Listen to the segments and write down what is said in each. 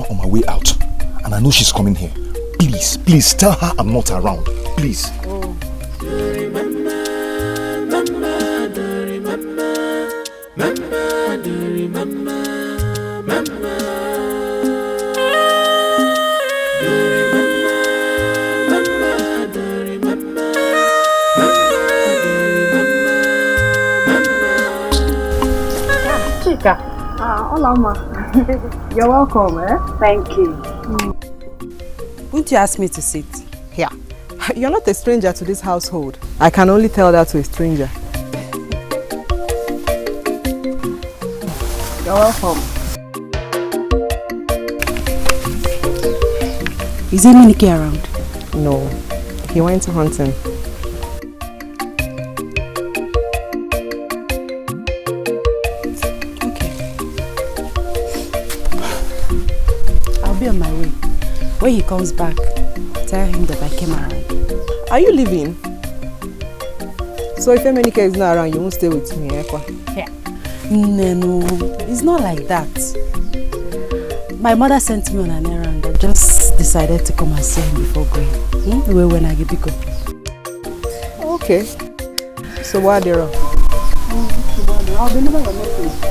on my way out. And I know she's coming here. Please, please tell her I'm not around. Please. Oh. Chica. Hola, ma. You're welcome, eh? Thank you. Wouldn't you ask me to sit? Here. You're not a stranger to this household. I can only tell that to a stranger. You're welcome. Is Emenike around? No. He went hunting. Be on my way. When he comes back, tell him that I came around. Are you leaving? So if Emenike is not around, you won't stay with me, eh? Yeah. No, it's not like that. My mother sent me on an errand. I just decided to come and see him before going. When I get up. Okay. So what are they wrong? I'll be never gonna make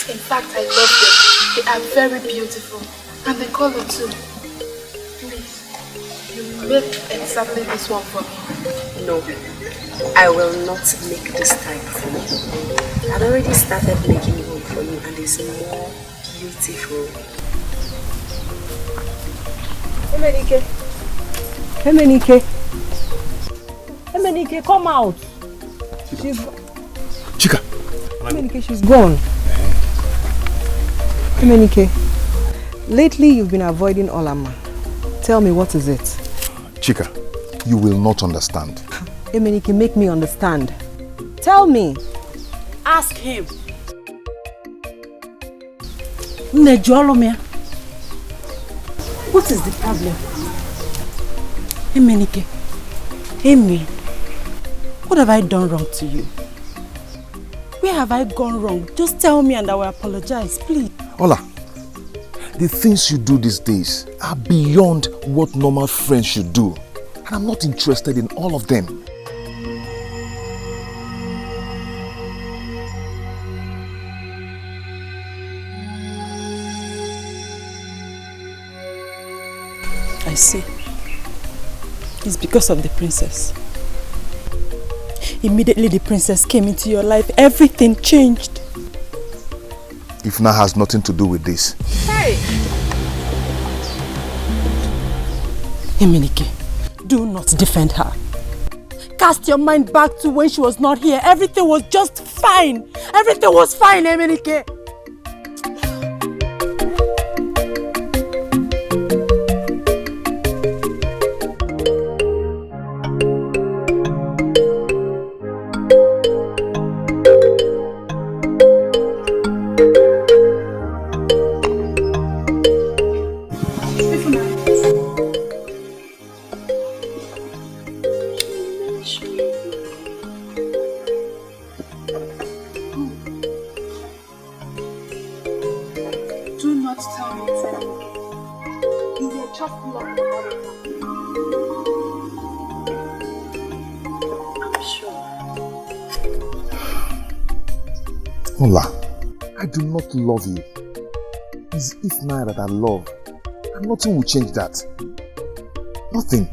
In fact, I love them. They are very beautiful. And the color too. Please, you make exactly this one for me. No, I will not make this type for you. I've already started making one for you and it's more beautiful. Emenike. Emenike. Emenike, come out. She's... Chica. Emenike, she's gone. Emenike, lately you've been avoiding Olama. Tell me, what is it? Chica, you will not understand. Emenike, make me understand. Tell me. Ask him. What is the problem? Emenike, Amy, what have I done wrong to you? Where have I gone wrong? Just tell me and I will apologize, please. Ola, the things you do these days are beyond what normal friends should do. And I'm not interested in all of them. I see. It's because of the princess. Immediately the princess came into your life, everything changed. Ifna has nothing to do with this. Hey! Emenike, do not defend her. Cast your mind back to when she was not here. Everything was just fine. Everything was fine, Emenike. Ola, I do not love you. It's Ifna that I love. And nothing will change that. Nothing.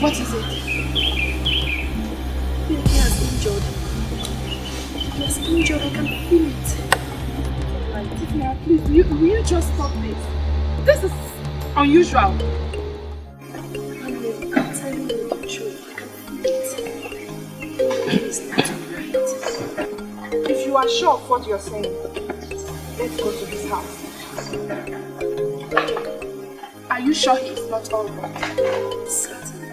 What is it? He has injured. just stop this? This is unusual. I'm telling you the truth. It's not right. If you are sure of what you're saying, let's go to his house. Are you sure he is not all right? Certainly.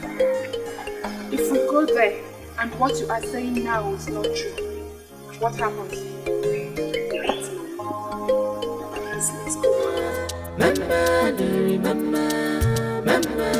If we go there and what you are saying now is not true, what happens? Let's go. Mama, do remember, Mama.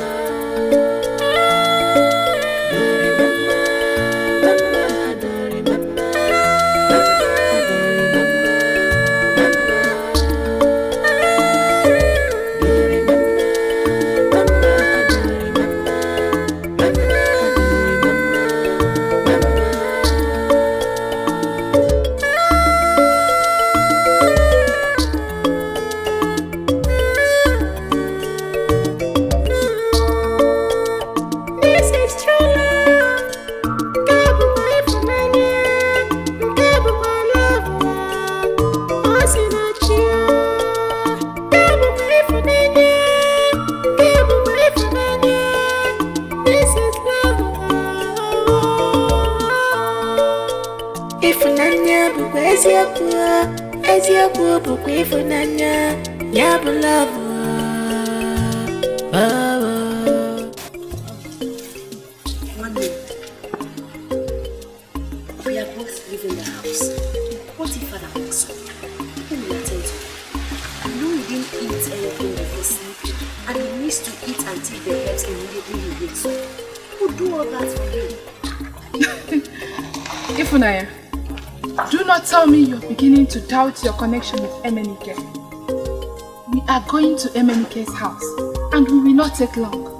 We are both leaving the house. What if Father wakes up? Who will attend to him? I know he didn't eat anything before sleeping, and he needs to eat and take the herbs immediately he wakes up. Who will do all that for him? Ifunanya, do not tell me you're beginning to doubt your connection with Emenike. We are going to Emenike's house, and we will not take long.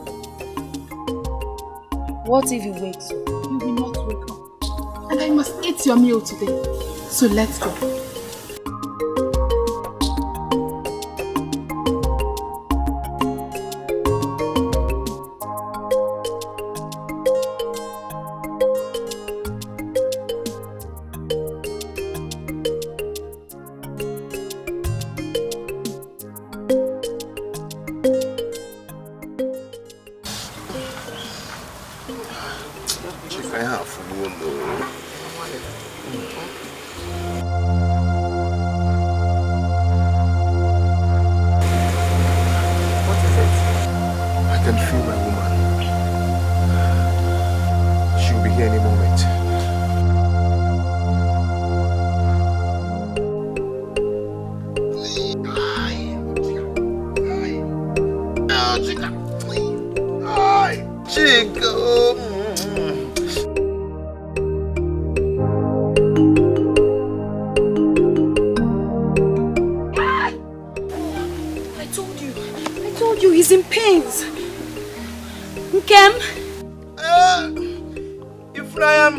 What if he wakes up? You will not wake up. And I must eat your meal today. So let's go. Chica, I have food. What is it? I can feel my woman. She'll be here any moment. Chica. I told you he's in pains. Nkem? Ephraim.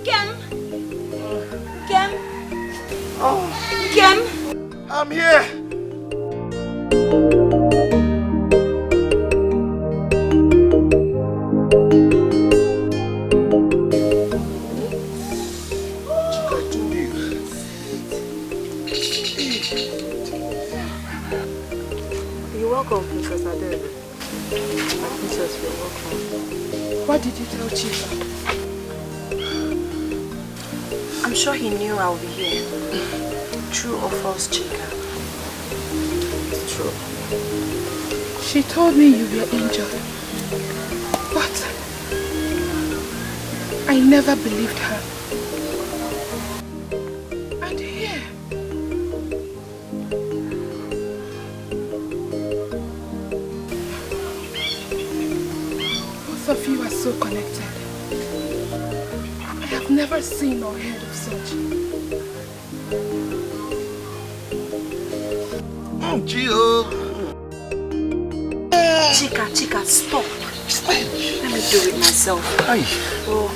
Nkem? Nkem? Oh. Nkem? I'm here. What did you tell Chica? I'm sure he knew I'll be here. True or false, Chica? It's true. She told me you were injured. But I never believed her. And here, both of you are so connected. I have never seen or heard of such. Chica, stop. Let me do it myself. Aye. Oh.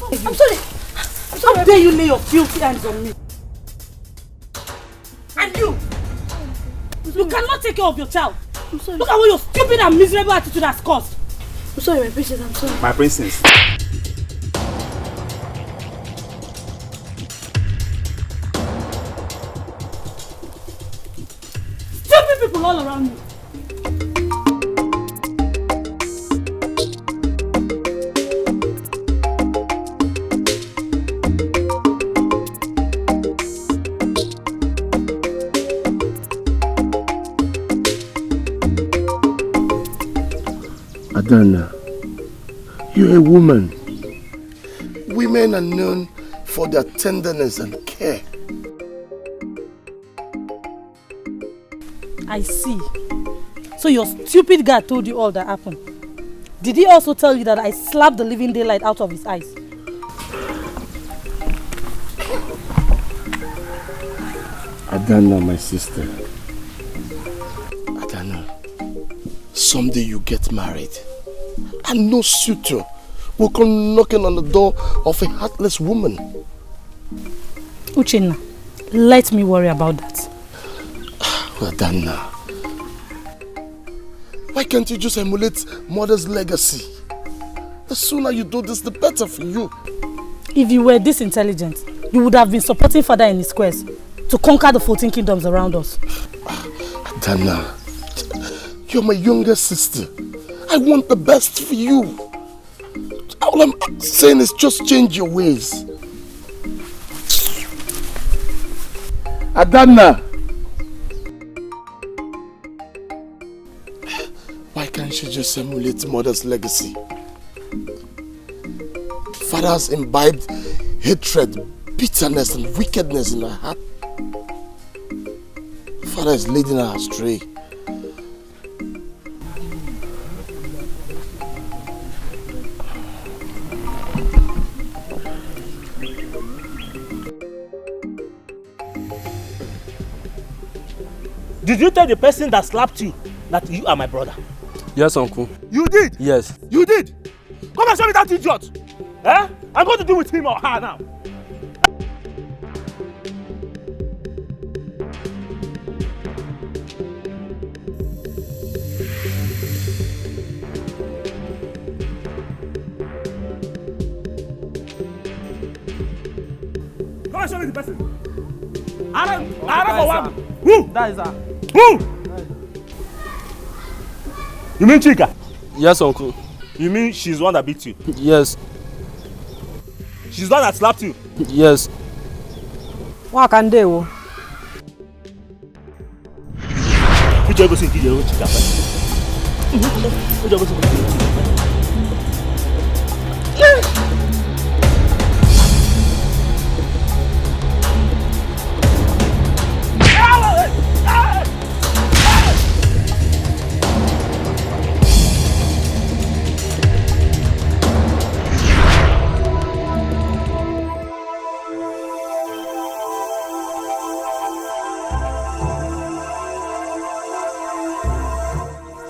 I'm sorry. How dare you lay your filthy hands on me? And you cannot take care of your child. I'm sorry. Look at what your stupid and miserable attitude has caused. I'm sorry, my princess, I'm sorry. My princess. Stupid people all around me. Adana, you're a woman. Women are known for their tenderness and care. I see. So your stupid guy told you all that happened. Did he also tell you that I slapped the living daylight out of his eyes? Adana, my sister. Adana, someday you get married. And no suitor will come knocking on the door of a heartless woman. Uchenna, let me worry about that. Adana, why can't you just emulate mother's legacy? The sooner you do this, the better for you. If you were this intelligent, you would have been supporting father in his quest to conquer the 14 kingdoms around us. Adana, you're my younger sister. I want the best for you. All I'm saying is just change your ways. Adana! Why can't you just emulate mother's legacy? Father has imbibed hatred, bitterness and wickedness in her heart. Father is leading her astray. Did you tell the person that slapped you that you are my brother? Yes, uncle. You did? Yes. You did? Come and show me that idiot! Eh? I'm going to deal with him or her now. Come and show me the person. I don't for one. Who? That is her. Who? You mean Chica? Yes, uncle. You mean she's the one that beat you? Yes. She's the one that slapped you? Yes. What can they do? Which you go see Chica first? Which you go see Chica?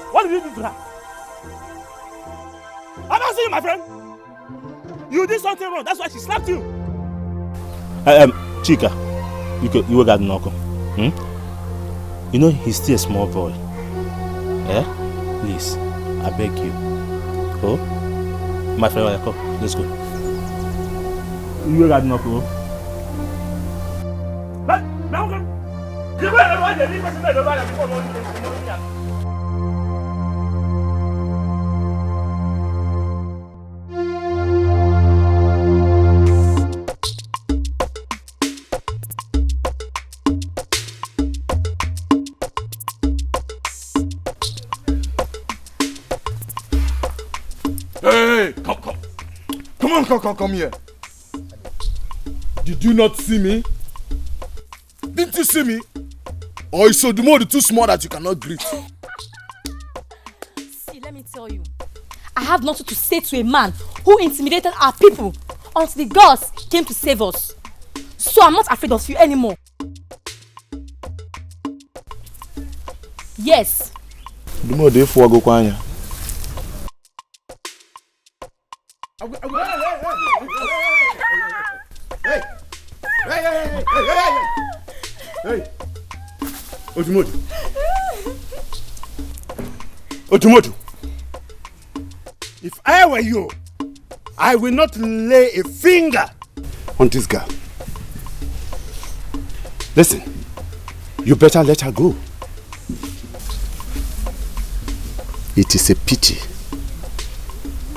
What did you do to her? I'm not seeing you, my friend. You did something wrong. That's why she slapped you. Chica, you got Noko. You know he's still a small boy. Eh? Please, I beg you. Oh, my friend, come. Let's go. You got Noko. But now come. You Hey, come here. Did you not see me? Didn't you see me? Or is Odumodu too small that you cannot greet? See, let me tell you. I have nothing to say to a man who intimidated our people until the gods came to save us. So I'm not afraid of you anymore. Yes. Odumodu efu ago kwanya. Odumodu. Odumodu. If I were you, I will not lay a finger on this girl. Listen, you better let her go. It is a pity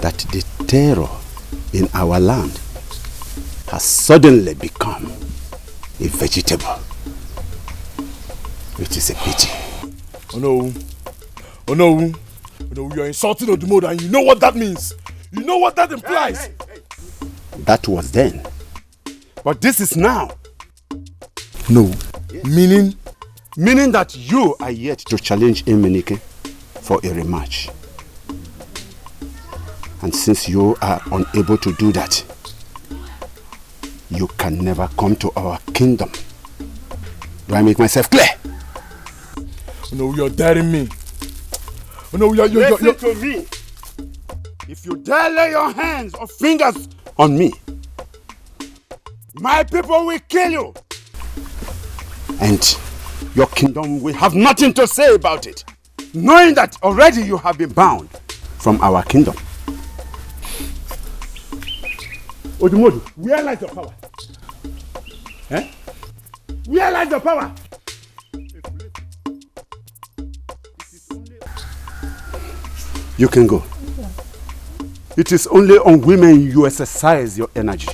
that the terror in our land has suddenly become a vegetable. It is a pity. Oh no. Oh no. Oh no, you're insulting Odumodu and you know what that means. You know what that implies. Hey. That was then. But this is now. No. Yes. Meaning? Meaning that you are yet to challenge Emenike for a rematch. And since you are unable to do that, you can never come to our kingdom. Do I make myself clear? Oh no, you're daring me. Oh no, Listen to me. If you dare lay your hands or fingers on me, my people will kill you. And your kingdom will have nothing to say about it, knowing that already you have been bound from our kingdom. Odumodu, where lies your power? Eh? Where lies your power? You can go. It is only on women you exercise your energy.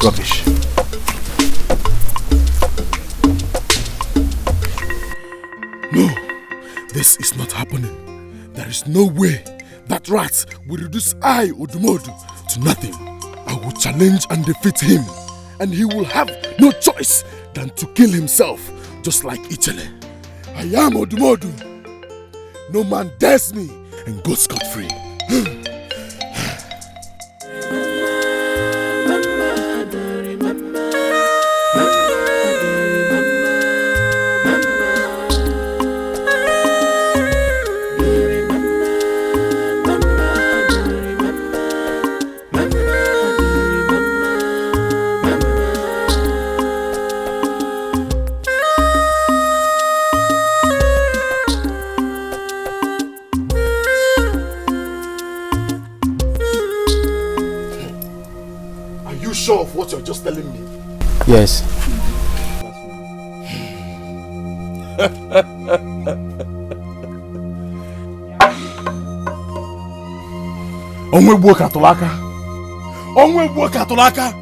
Rubbish. No, this is not happening. There is no way that rat will reduce I, Odumodu, to nothing. I will challenge and defeat him, and he will have no choice than to kill himself, just like Ichele. I am Odumodu. No man dares me and go scot-free. Sure of what you're just telling me? Yes. Onwe katolaka. Onwe katolaka.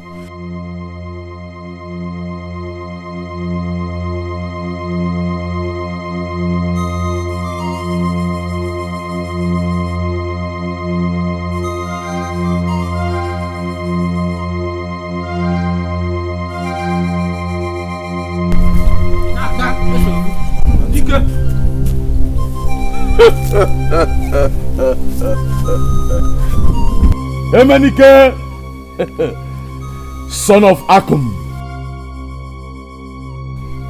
Emenike, son of Akum,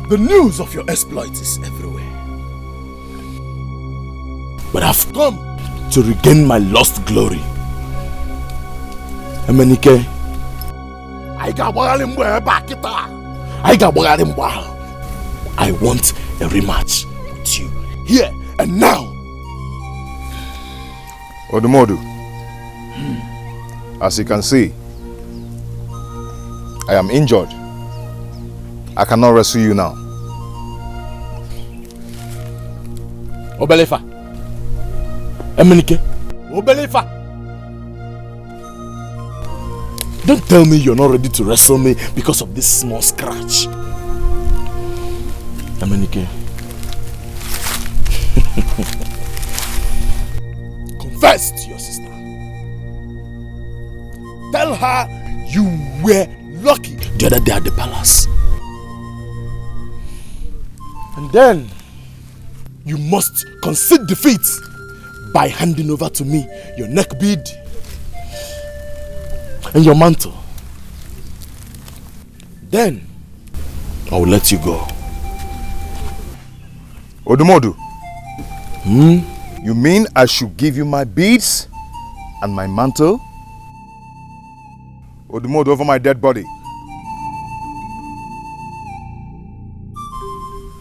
the news of your exploits is everywhere. But I've come to regain my lost glory. Emenike, I want a rematch with you here and now. Odumodu, as you can see, I am injured. I cannot wrestle you now. Obelefa. Emenike. Obelefa. Don't tell me you're not ready to wrestle me because of this small scratch. Emenike. Confess to your sister. Tell her you were lucky the other day at the palace. And then you must concede defeat by handing over to me your neck bead and your mantle. Then I will let you go. Odumodu. You mean I should give you my beads and my mantle? Odumodu, over my dead body.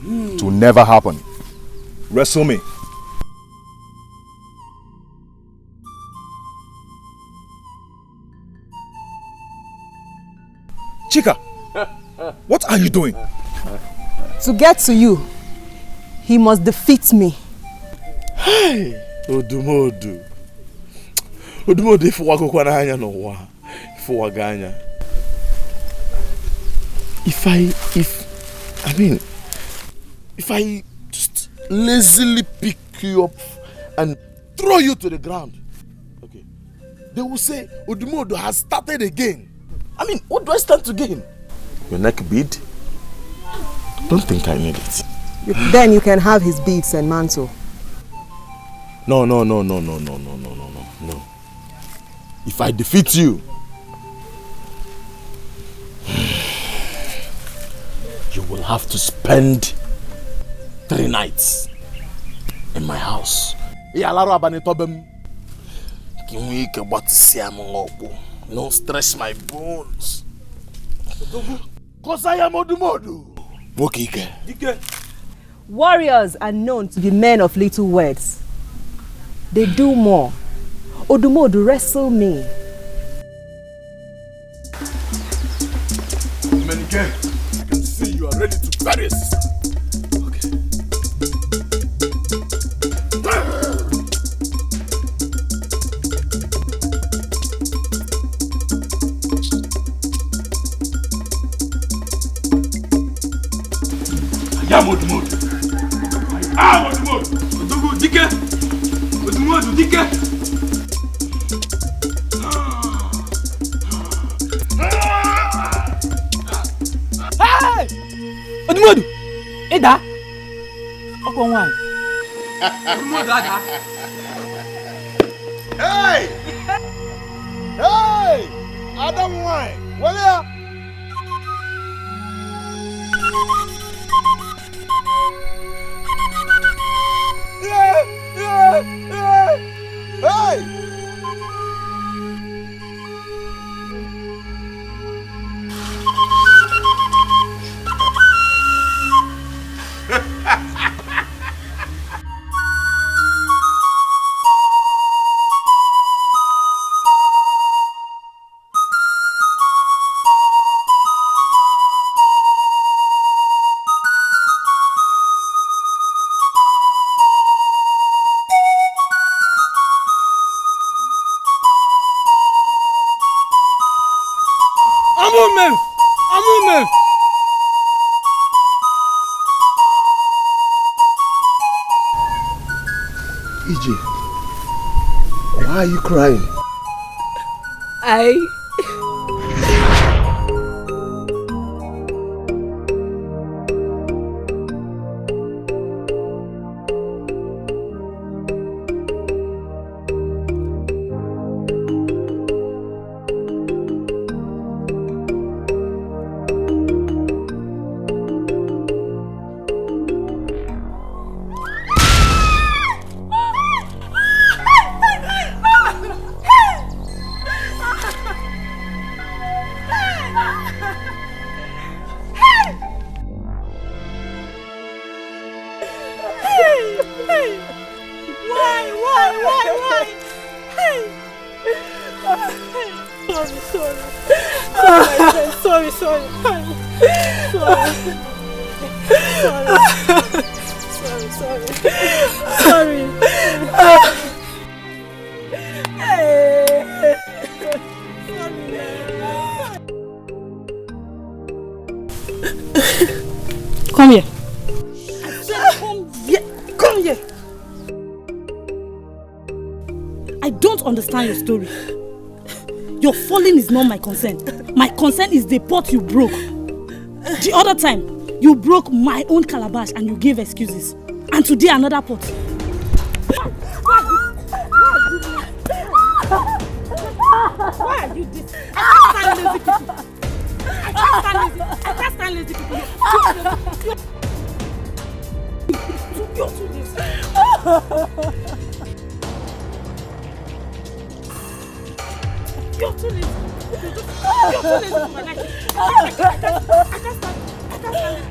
It will never happen. Wrestle me. Chica, what are you doing? To get to you, he must defeat me. Hey, Odumodu. Odumodu, if wako kwa nanya no wa, if waganya. If I just lazily pick you up and throw you to the ground, okay, they will say Odumodu has started again. I mean, what do I stand to gain? Your neck bead? Don't think I need it. Then you can have his beads and mantle. No. If I defeat you, you will have to spend 3 nights in my house. Don't stress my bones. Cause I am Odumodu. Warriors are known to be men of little words. They do more. Odumodu, wrestle me. Menike, I can see you are ready to bury your sister. Okay. I am Odumodu. I am Odumodu. Odugu, Dike. Odumodu, Dike. Hey! Odumodu! Eda! Oko wine. Odumodu Ada. Hey! Hey! Adam wine. Well, yeah. Hey! EJ, why are you crying? Come here. Come here. I don't understand your story. Your falling is not my concern. My concern is the pot you broke. The other time, you broke my own calabash and you gave excuses. And today another pot. Why are you this? I can't stand lazy people. I can't stand lazy people. You're too this. You're too late. You're too late for my life. I can't stand it.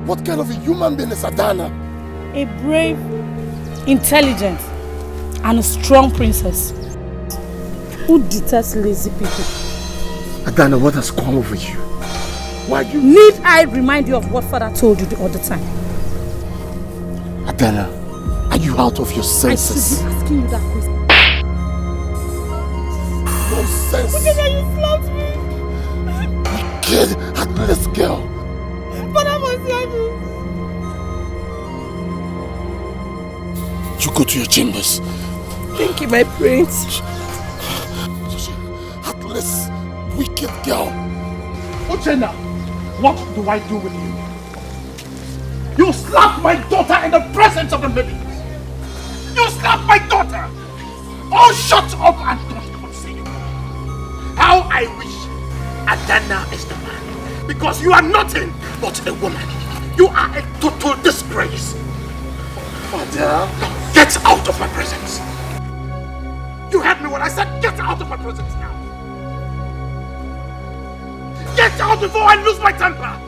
What kind of a human being is Adana? A brave, intelligent, and a strong princess who detests lazy people. Adana, what has come over you? Why you... Need I remind you of what father told you the other time? Adana, are you out of your senses? I should be asking you that question. Nonsense! Chica, you slapped me! Kid, heartless girl! Father must hear this! You go to your chambers. Thank you, my prince. Heartless, wicked girl! Uchenna, what do I do with you? You slapped my daughter in the presence of the ladies! You slapped my daughter! Oh, shut up and don't come and say it. How I wish Adana is the man. Because you are nothing but a woman. You are a total disgrace. Father, get out of my presence. You heard me when I said get out of my presence now. Get out before I lose my temper.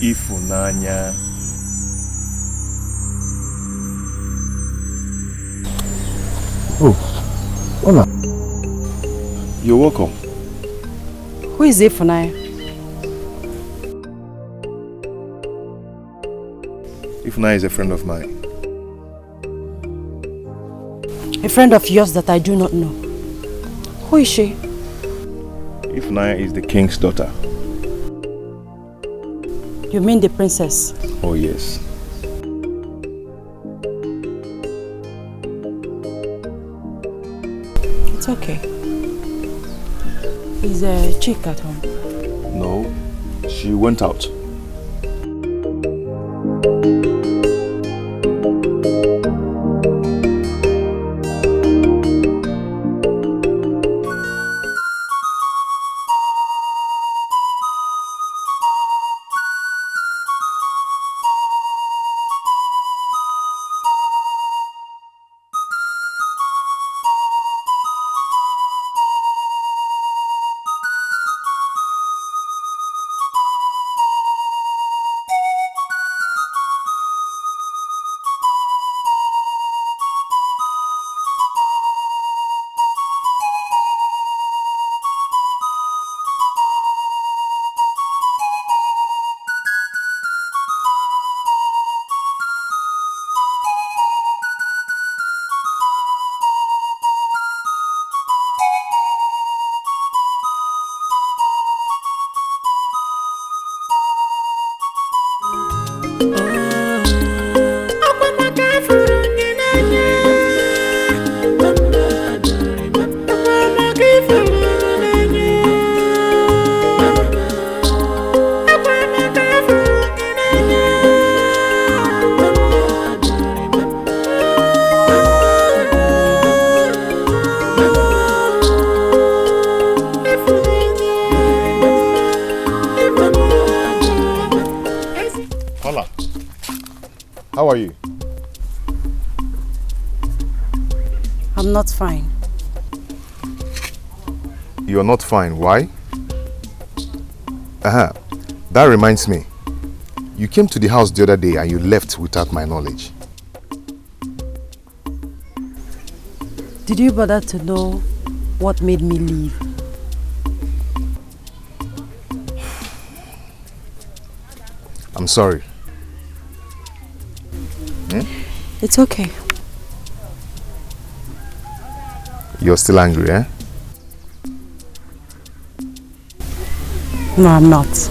Ifunanya. Oh, hola. You're welcome. Who is Ifunanya? Ifunanya is a friend of mine. A friend of yours that I do not know. Who is she? Ifunanya is the king's daughter. You mean the princess? Oh yes. It's okay. Is Chica at home? No, she went out. How are you? I'm not fine. You're not fine. Why? That reminds me. You came to the house the other day and you left without my knowledge. Did you bother to know what made me leave? I'm sorry. It's okay. You're still angry, eh? No, I'm not.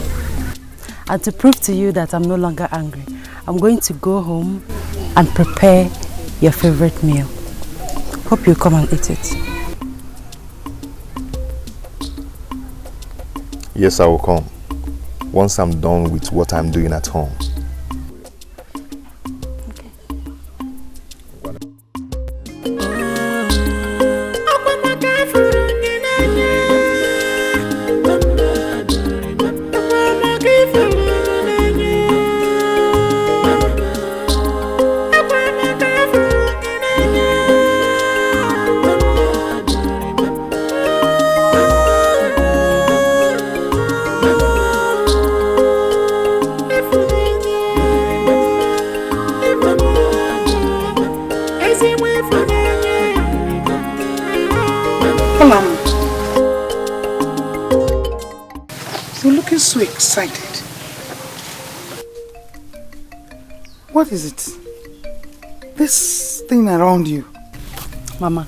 And to prove to you that I'm no longer angry, I'm going to go home and prepare your favorite meal. Hope you come and eat it. Yes, I will come. Once I'm done with what I'm doing at home. So excited. What is it? This thing around you? Mama,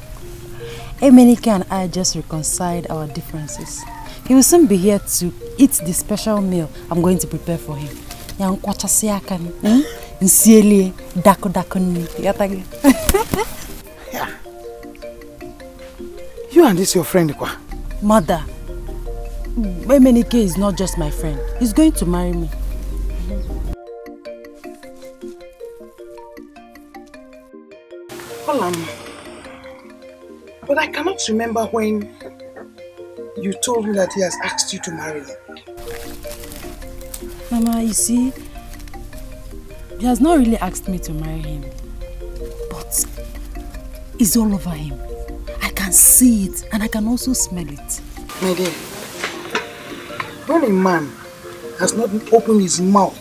Emenike and I just reconciled our differences. He will soon be here to eat the special meal I'm going to prepare for him. You and this your friend, Kwa? Mother, Emenike is not just my friend. He's going to marry me. But I cannot remember when you told me that he has asked you to marry him. Mama, you see, he has not really asked me to marry him. But it's all over him. I can see it and I can also smell it. My dear, when a man has not opened his mouth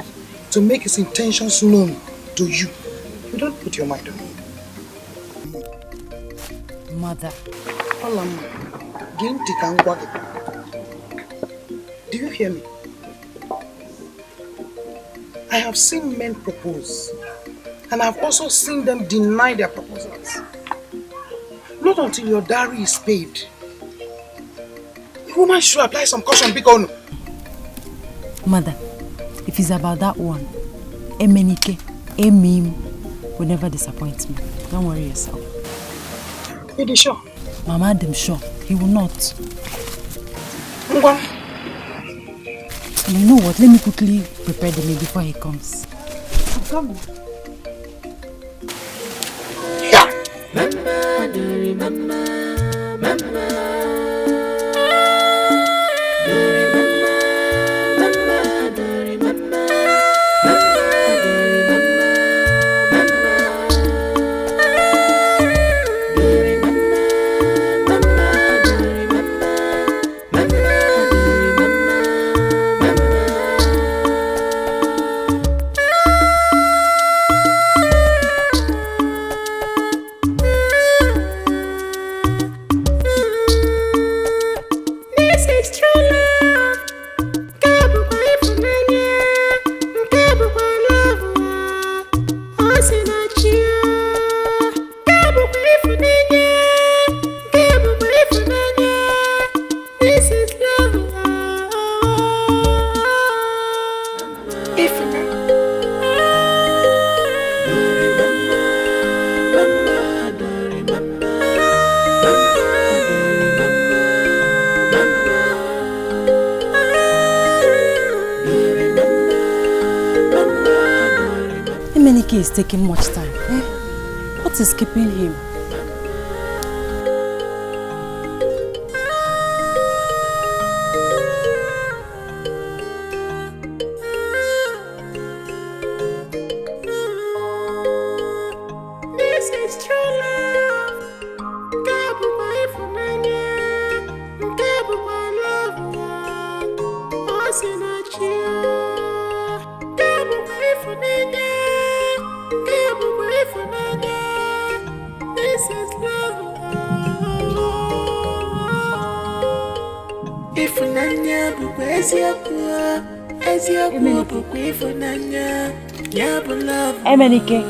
to make his intentions known to you, you don't put your mind on him. Mother. Do you hear me? I have seen men propose, and I have also seen them deny their proposals. Not until your dowry is paid. A woman should apply some caution, because Mother, if it's about that one, Emenike, Emim will never disappoint me. Don't worry yourself. Are you sure? Mama, I'm sure. He will not. And you know what? Let me quickly prepare the meal before he comes. I'm coming. Is taking much time. What is keeping him? This is true love. Love. Emenike.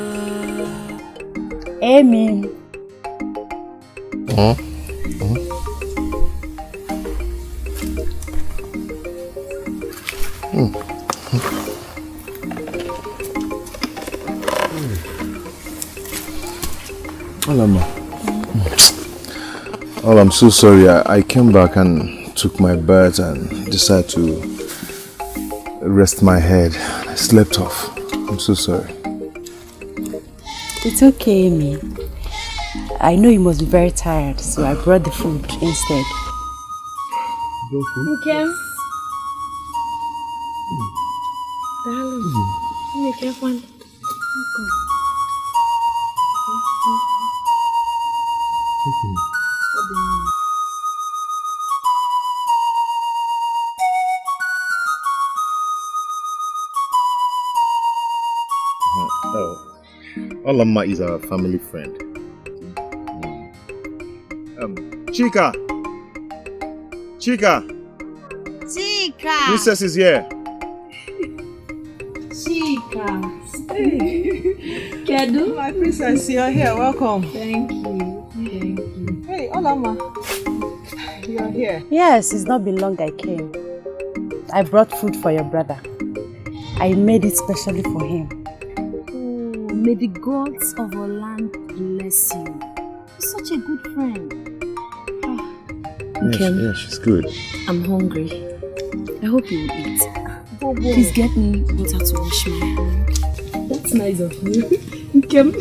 Amen. Oh, I'm so sorry. I came back and took my bath and decided to rest my head. I slept off. I'm so sorry. It's okay, Amy. I know you must be very tired, so I brought the food instead. Okay. Darling, make it one. Olama is our family friend. Chica! Chica! Chica! Princess is here. Chica! Kedu? My princess, you're here. Welcome. Thank you. Thank you. Hey, Olama. You're here. Yes, it's not been long I came. I brought food for your brother. I made it specially for him. May the gods of our land bless you. You're such a good friend. Yeah, she's good. I'm hungry. I hope you will eat. Please get me water to wash my hands. That's nice of you. Nkem.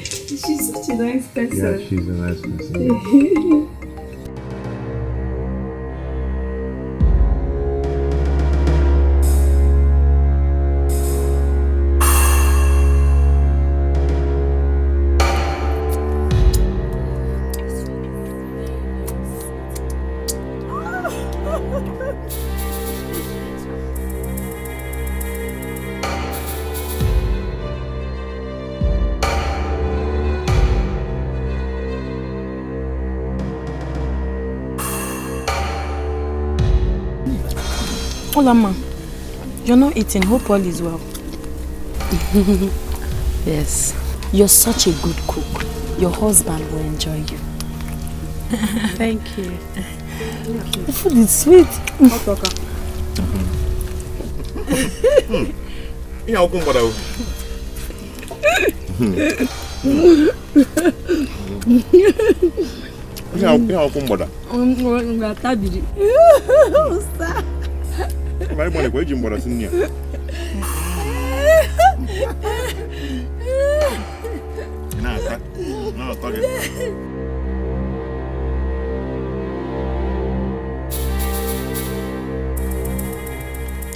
She's such a nice person. Yeah, she's a nice person. Olama, you're not eating. Hope all is well. Yes. You're such a good cook. Your husband will enjoy you. Thank you. The food is sweet.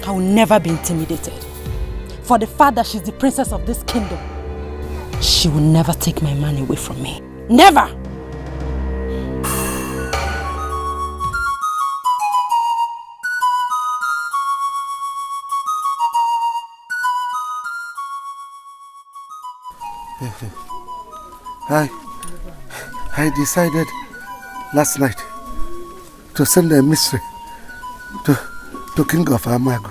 I will never be intimidated. For the fact that she's the princess of this kingdom, she will never take my man away from me. Never! I decided last night to send a mystery to King of Amago,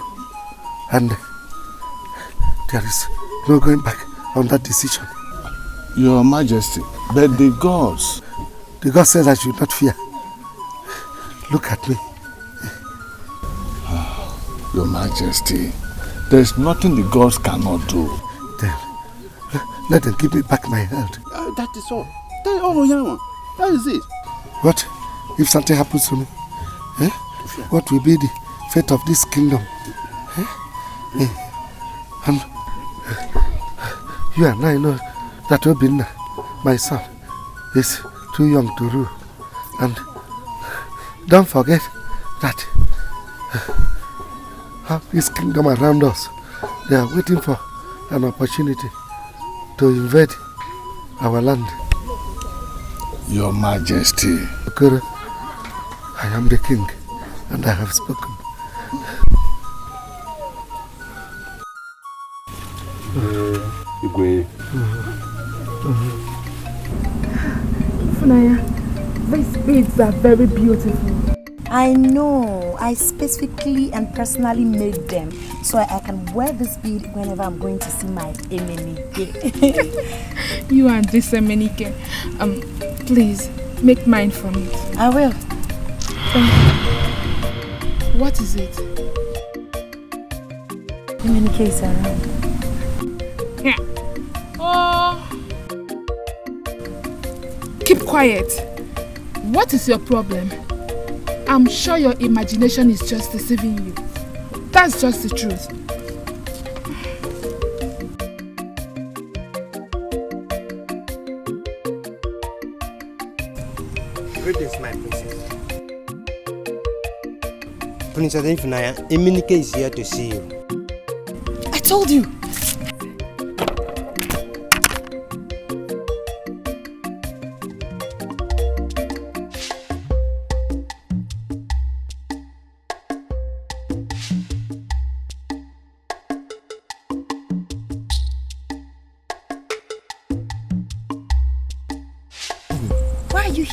and there is no going back on that decision. Your Majesty, but the gods... The God says I should not fear. Look at me. Your Majesty, there's nothing the gods cannot do. Then, let them give me back my health. That is all. That is all, Yama. That is it. What if something happens to me? Eh? What will be the fate of this kingdom? Eh? And you and I know that Obinna, my son, is too young to rule. And don't forget that this kingdom around us, they are waiting for an opportunity to invade our land. Your Majesty. Okoro, I am the king, and I have spoken. Igwe. Funaya, these beads are very beautiful. I know. I specifically and personally made them so I can wear this bead whenever I'm going to see my Emenike. You and this Emenike. Please, make mine for me. I will. Thank you. What is it? Emenike is around. Yeah. Oh. Keep quiet. What is your problem? I'm sure your imagination is just deceiving you. That's just the truth. Greetings, my princess. Princess Ifunanya, Emenike is here to see you. I told you.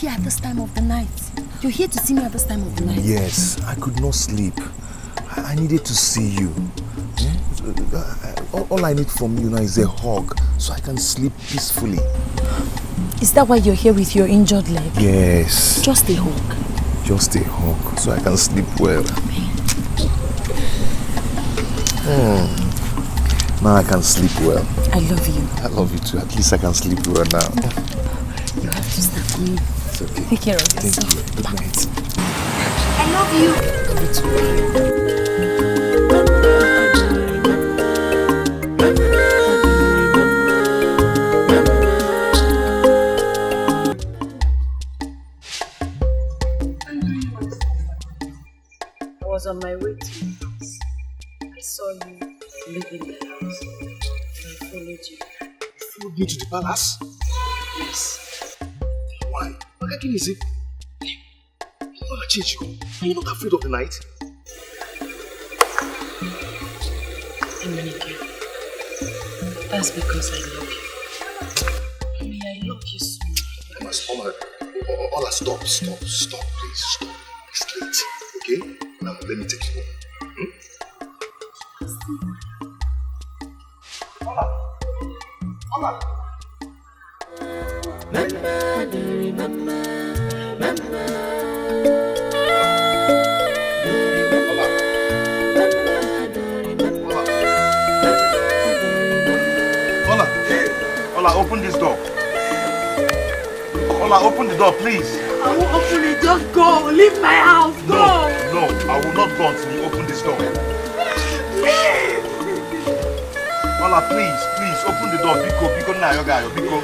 Here at this time of the night. You're here to see me at this time of the night. Yes, I could not sleep. I needed to see you. All I need from you now is a hug so I can sleep peacefully. Is that why you're here with your injured leg? Yes. Just a hug. Just a hug so I can sleep well. Now I can sleep well. I love you. I love you too. At least I can sleep well now. You have to stop me. It's okay. Take care of yourself. Thank you. Good night. I love you. Love you too. I was on my way to your house. I saw you leaving the house. And I followed you. You followed me to the palace? Yes. Why? Okay, give me a sec. You're not a change. Are you not afraid of the night? Emenike, that's because I love you. I mean, I love you so much. Ola, stop, please, stop. It's late, okay? Now, let me take you home. Ola. Ola, open this door. Ola, open the door, please. I won't open it. Just go. Leave my house. Go. No, I will not go until you open this door. Please. Ola, please, open the door. Biko, na yoga, Biko.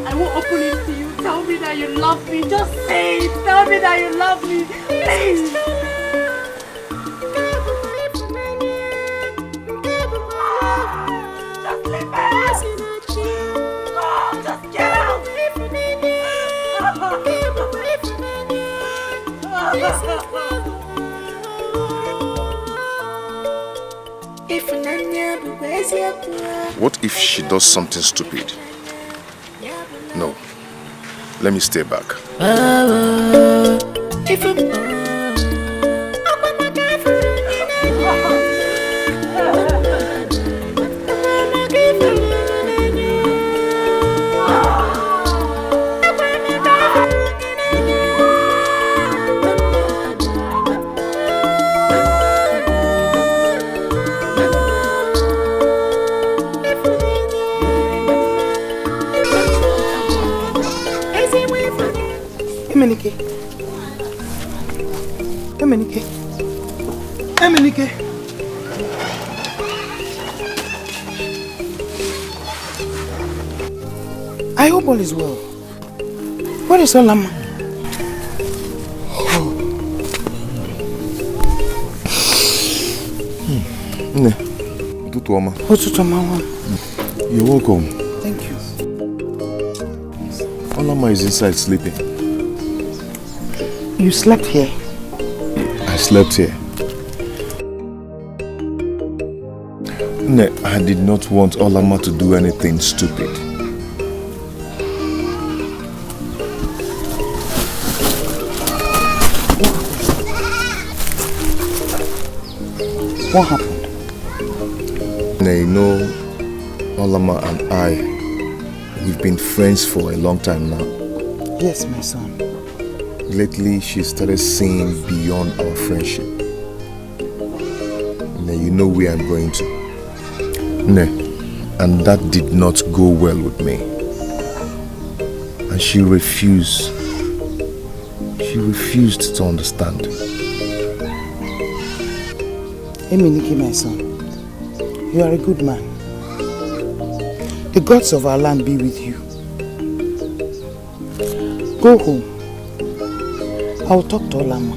I won't open it to you. Tell me that you love me. Just say it. Tell me that you love me. Please. Just leave my house. Oh, just get out. What if she does something stupid? No. Let me stay back. Emenike. I hope all is well. Where is Olama? You're welcome. Thank you. Olama is inside sleeping. You slept here? I slept here. I did not want Olama to do anything stupid. What happened? You know, Olama and I, we've been friends for a long time now. Yes, my son. Lately, she started seeing beyond our friendship. You know where I'm going to. And that did not go well with me. And she refused. She refused to understand. Emenike, my son, you are a good man. The gods of our land be with you. Go home. I will talk to Olama.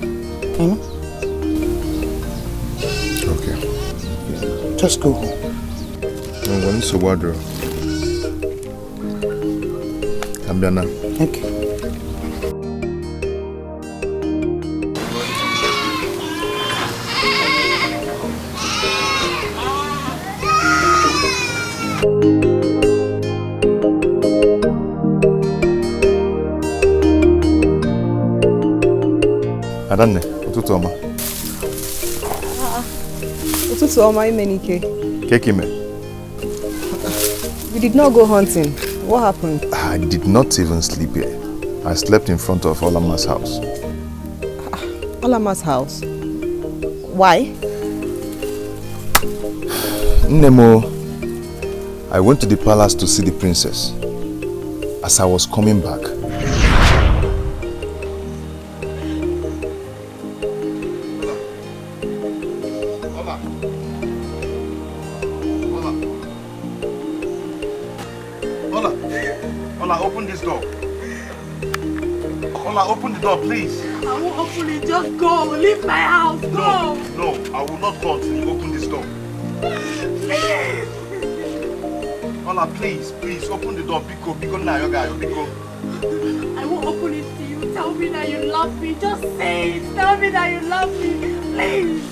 Okay. Just go home. I'm going to wardrobe. Adana. Okay. Adana, ụtụtụ ọma. Ụtụtụ ọma, Emenike. Kekime. You did not go hunting. What happened? I did not even sleep here. I slept in front of Olama's house. Olama's house? Why? Nemo, I went to the palace to see the princess. As I was coming back, open this door. Ola, open the door, please. I won't open it. Just go. Leave my house. Go. No, I will not go until you open this door. Please. Ola, please, open the door. Biko, na yoga, Biko. I won't open it to you. Tell me that you love me. Just say it. Tell me that you love me. Please.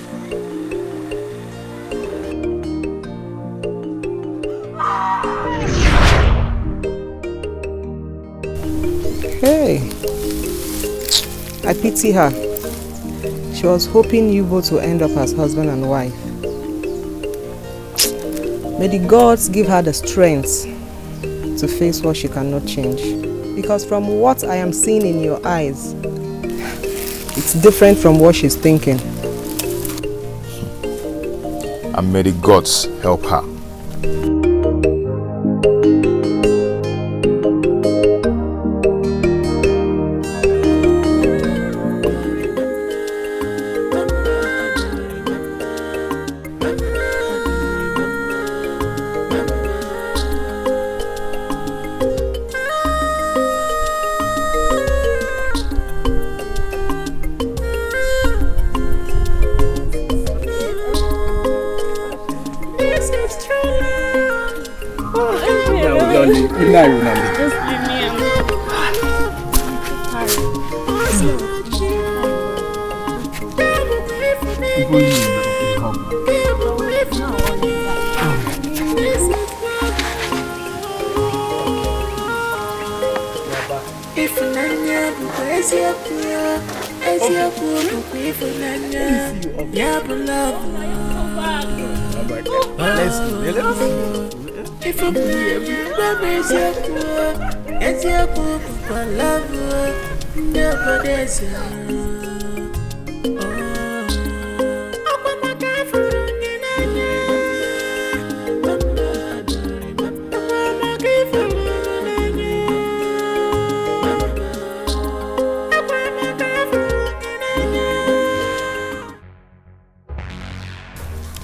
Hey, I pity her. She was hoping you both will end up as husband and wife. May the gods give her the strength to face what she cannot change. Because from what I am seeing in your eyes, it's different from what she's thinking. And may the gods help her. Just leave me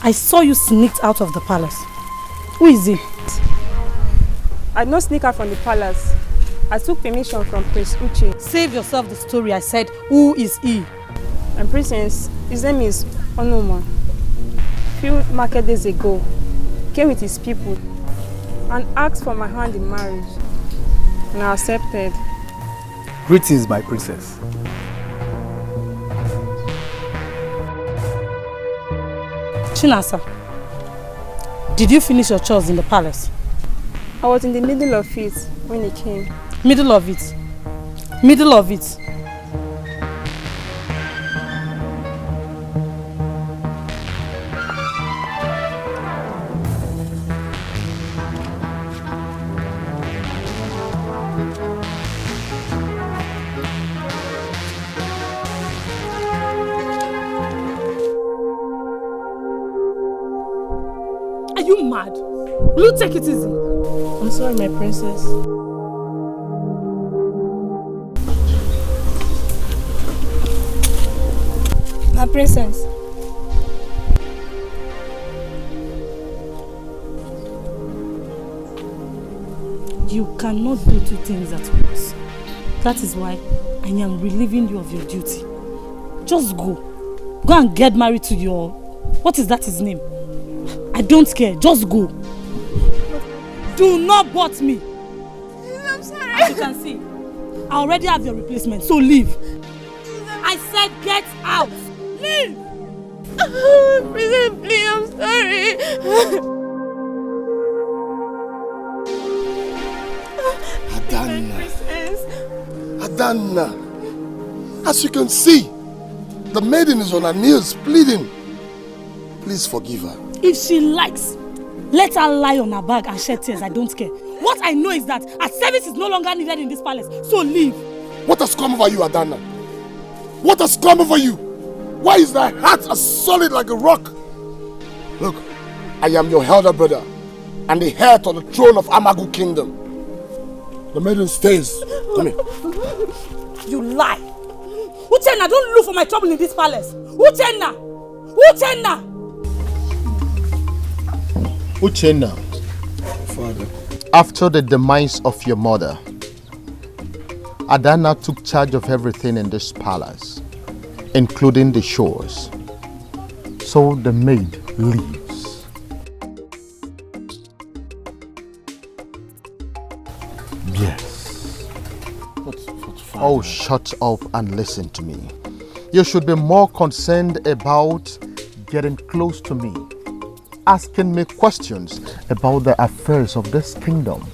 I saw you sneaked out of the palace. Who is he? I did not sneak out from the palace. I took permission from Prince Uche. Save yourself the story. I said, who is he? And Princess, his name is Onoma. A few market days ago, came with his people and asked for my hand in marriage. And I accepted. Greetings, my princess. Chinasa, did you finish your chores in the palace? I was in the middle of it when he came. Middle of it? Middle of it? Are you mad? Will you take it easy? I'm sorry, my princess. My princess. You cannot do two things at once. That is why I am relieving you of your duty. Just go. Go and get married to your... What is that his name? I don't care. Just go. Do not butt me. I'm sorry. As you can see, I already have your replacement, so leave. I said get out. Leave. Princess, please, I'm sorry. Adana, as you can see, the maiden is on her knees pleading. Please forgive her. If she likes, let her lie on her back and shed tears. I don't care. What I know is that her service is no longer needed in this palace, so leave. What has come over you, Adana? What has come over you? Why is thy heart as solid like a rock? Look, I am your elder brother and the heir to the throne of Amagu Kingdom. The maiden stays. Come here. You lie. Uchenna, don't look for my trouble in this palace. Uchenna! Uchenna! Uchenna, Father. After the demise of your mother, Adana took charge of everything in this palace, including the shores. So the maid leaves. Yes. Oh, shut up and listen to me. You should be more concerned about getting close to me, asking me questions about the affairs of this kingdom.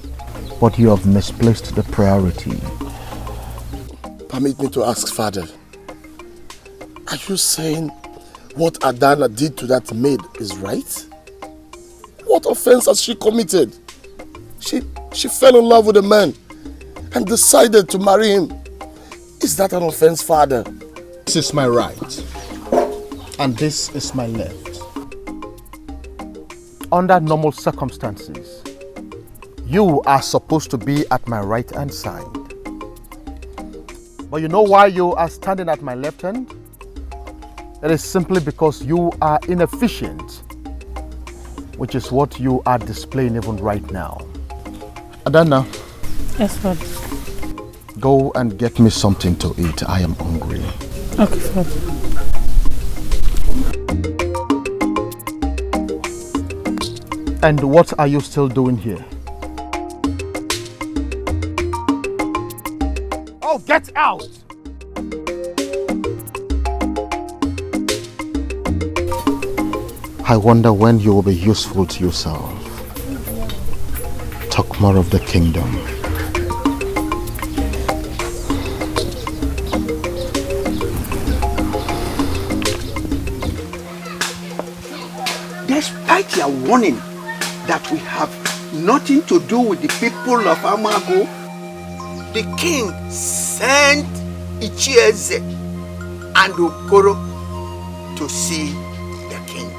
But you have misplaced the priority. Permit me to ask, Father. Are you saying what Adana did to that maid is right? What offense has she committed? She fell in love with a man and decided to marry him. Is that an offense, Father? This is my right, and this is my left. Under normal circumstances, you are supposed to be at my right hand side. But you know why you are standing at my left hand? It is simply because you are inefficient, which is what you are displaying even right now. Adana. Yes, Father. Go and get me something to eat. I am hungry. Okay, Father. And what are you still doing here? Oh, get out! I wonder when you will be useful to yourself. Talk more of the kingdom. Despite your warning that we have nothing to do with the people of Amago, the king sent Ichieze and Okoro to see the king.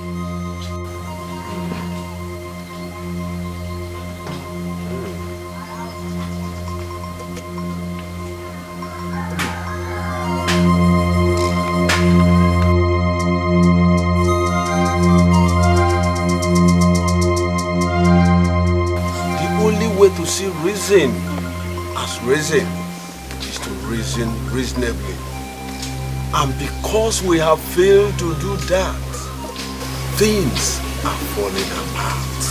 To see reason as reason is to reason reasonably, and because we have failed to do that, things are falling apart.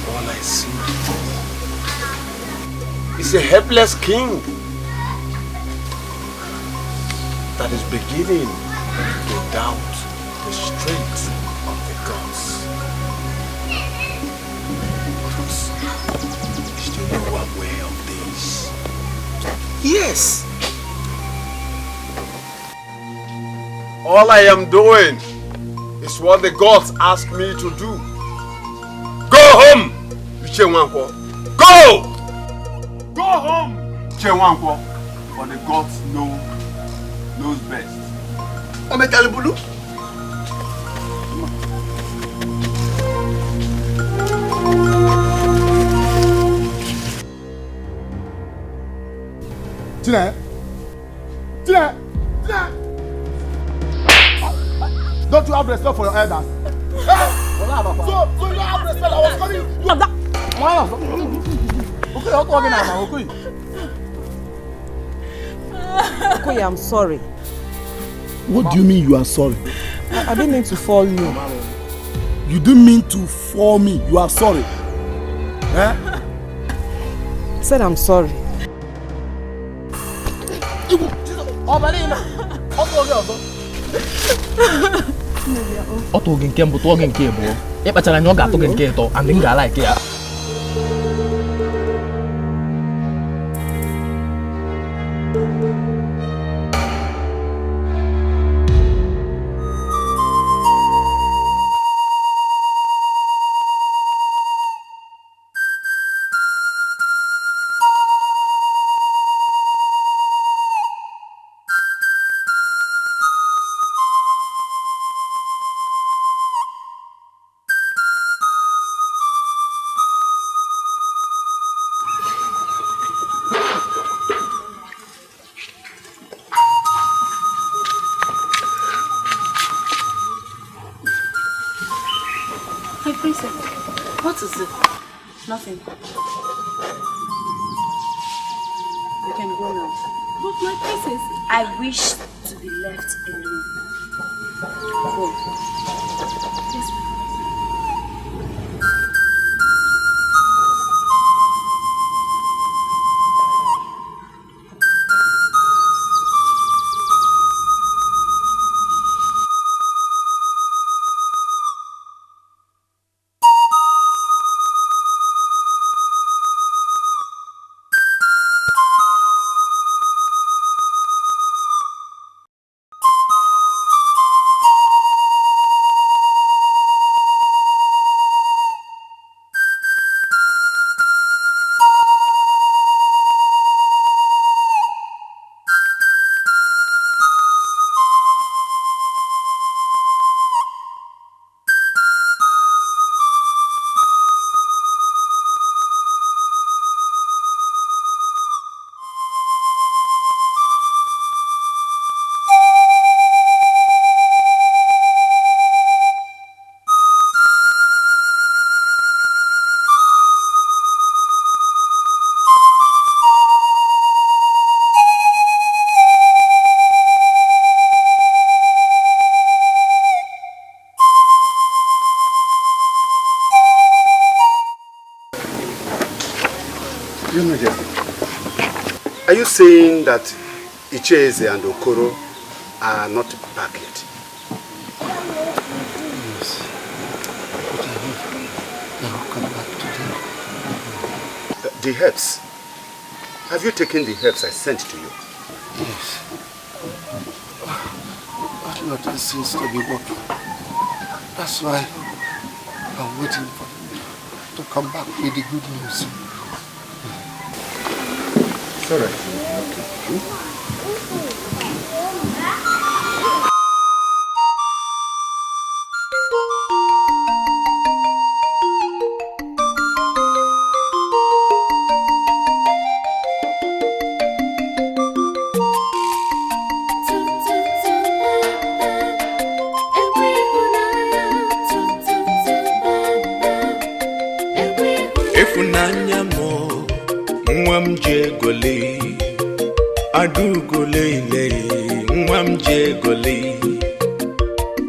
All I see is a helpless king that is beginning to doubt the strength of the gods. Aware of this? Yes. All I am doing is what the gods ask me to do. Go home, Chinenye. Go! Go home, Chinenye. For the gods knows best. Ometalibulu. Chinenye! Chinenye! Chinenye! Don't you have respect for your elders? So you don't have respect. I was calling you. Okay, I'm talking now. Okay. Okoye, I'm sorry. What do you mean you are sorry? I didn't mean to fall you. You didn't mean to fall me. You are sorry. Eh? I said I'm sorry. Oto gị nke mbụ tụọ gị nke abụọ. Ịkpachara anya ọ ga-atụ gị nke ịtọ and m ga-alaiki ya. Nothing. You can go now. But my princess, I wish to be left alone. Go. Yes. Are you saying that Icheze and Okoro are not back yet? Yes. But I hope they will come back today. The herbs. Have you taken the herbs I sent to you? Yes. But nothing seems to be working. That's why I'm waiting for them to come back with the good news. Sorry.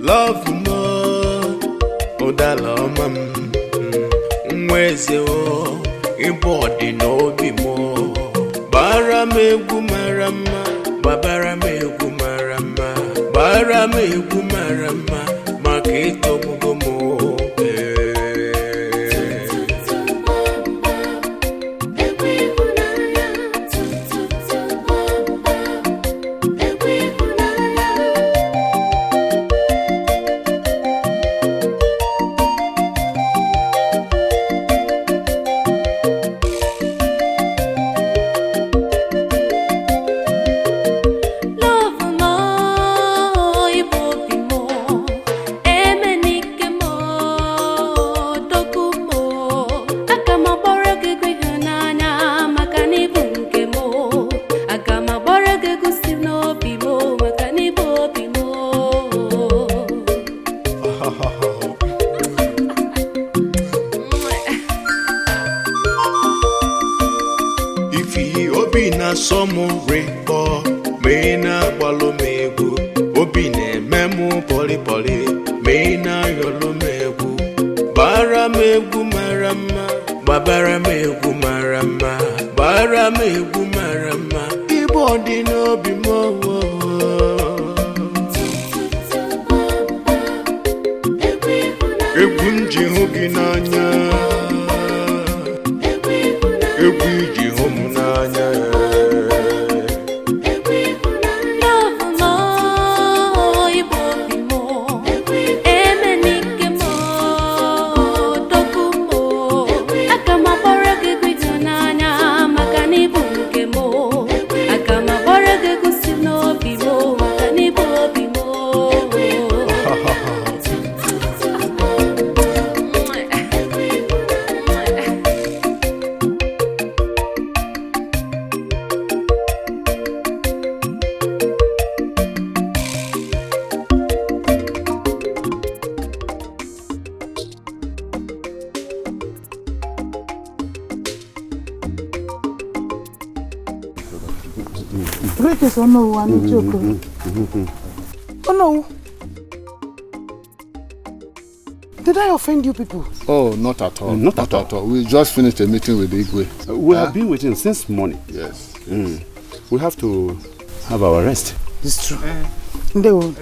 Love more, odala mam, mweze o, ibodi no bi mo. Bara me gumarama, babara me gumarama, bara me gumarama, makito bugomo. Boli, Mina Yolumegu, Baramegu Marama, Babaramegu Marama, Baramegu Marama, Ibodi no Bimo. Egunji Hoginanya, Egunji Homunanya. Oh no, I'm joking. Oh no. Did I offend you people? Oh, not at all. Not at all. We just finished a meeting with Igwe. We have been waiting since morning. Yes. We have to have our rest. It's true. They will.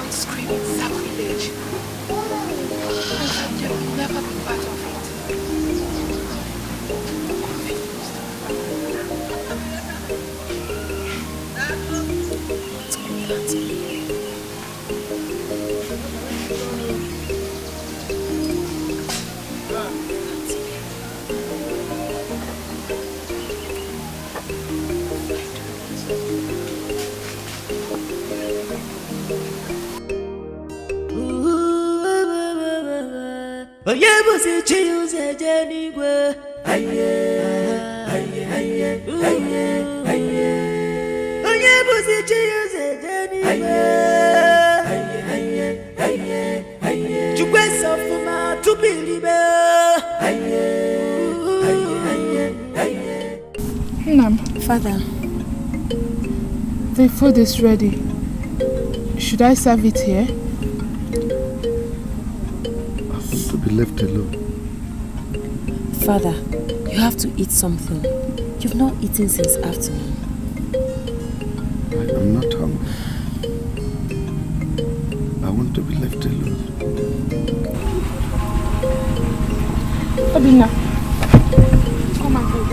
Screaming sacrilege. And that they will never be part of Father, the food is ready. Should I serve it here? I want to be left alone. Father, you have to eat something. You've not eaten since afternoon. I am not hungry. I want to be left alone. Adana, come and eat.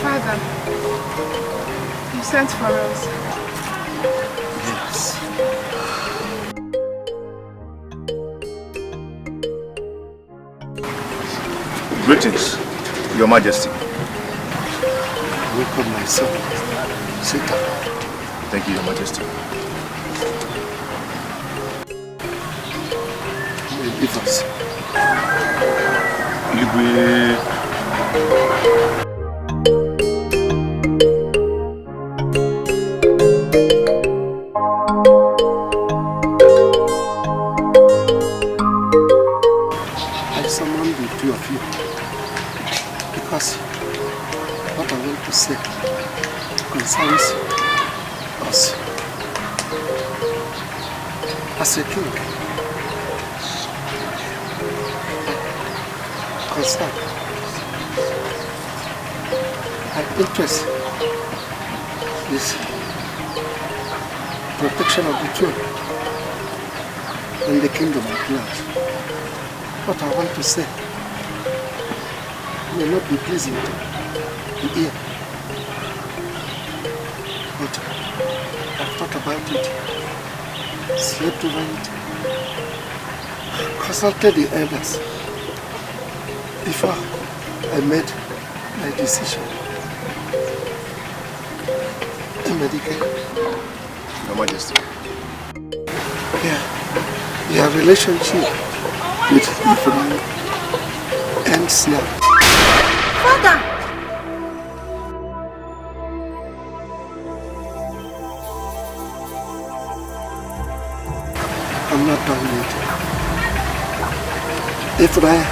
Father, you sent for us. Yes. Greetings, Your Majesty. Welcome, my son. Sit down. Thank you, Your Majesty. Leave us. I summoned the two of you because what I want to say concerns us as a king. Concern. My interest is protection of the throne and the kingdom at large. What I want to say may not be pleasing to the ear, but I've thought about it, slept over it, consulted the elders before I made my decision. Your Majesty. Your relationship with Ifeanyi ends now. Father! I'm not done yet. Ifeanyi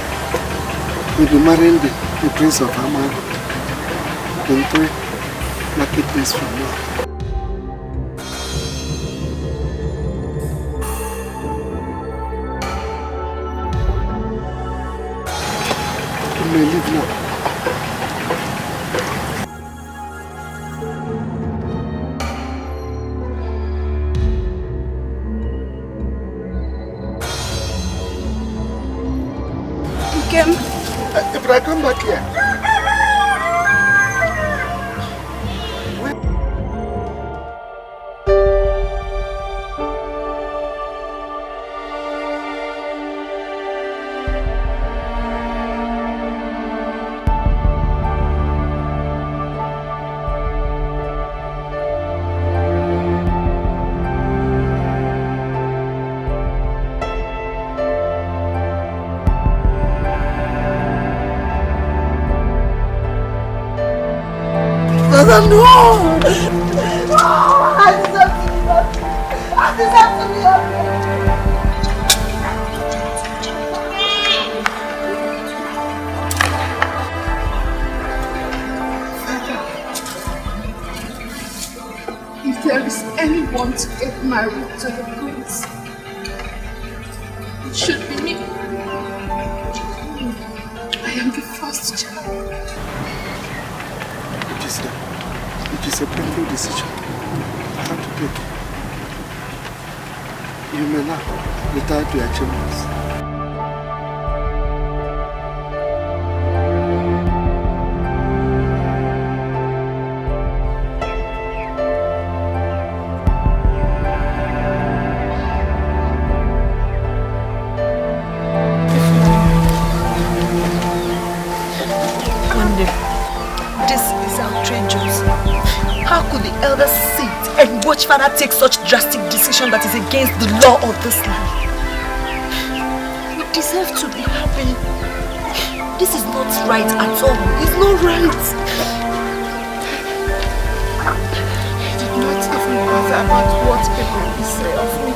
will be marrying the Prince of Amaru in 3 market days from now. You may leave now. If I come back here, No! I deserve to be happy. I deserve to be happy. If there is anyone to get married to the prince, it should be me. I am the first child. It is a painful decision I have to take. You may now retire to your chambers. Watch father take such drastic decision that is against the law of this land. We deserve to be happy. This is not right at all. It's not right. I did not even bother about what people will say of me.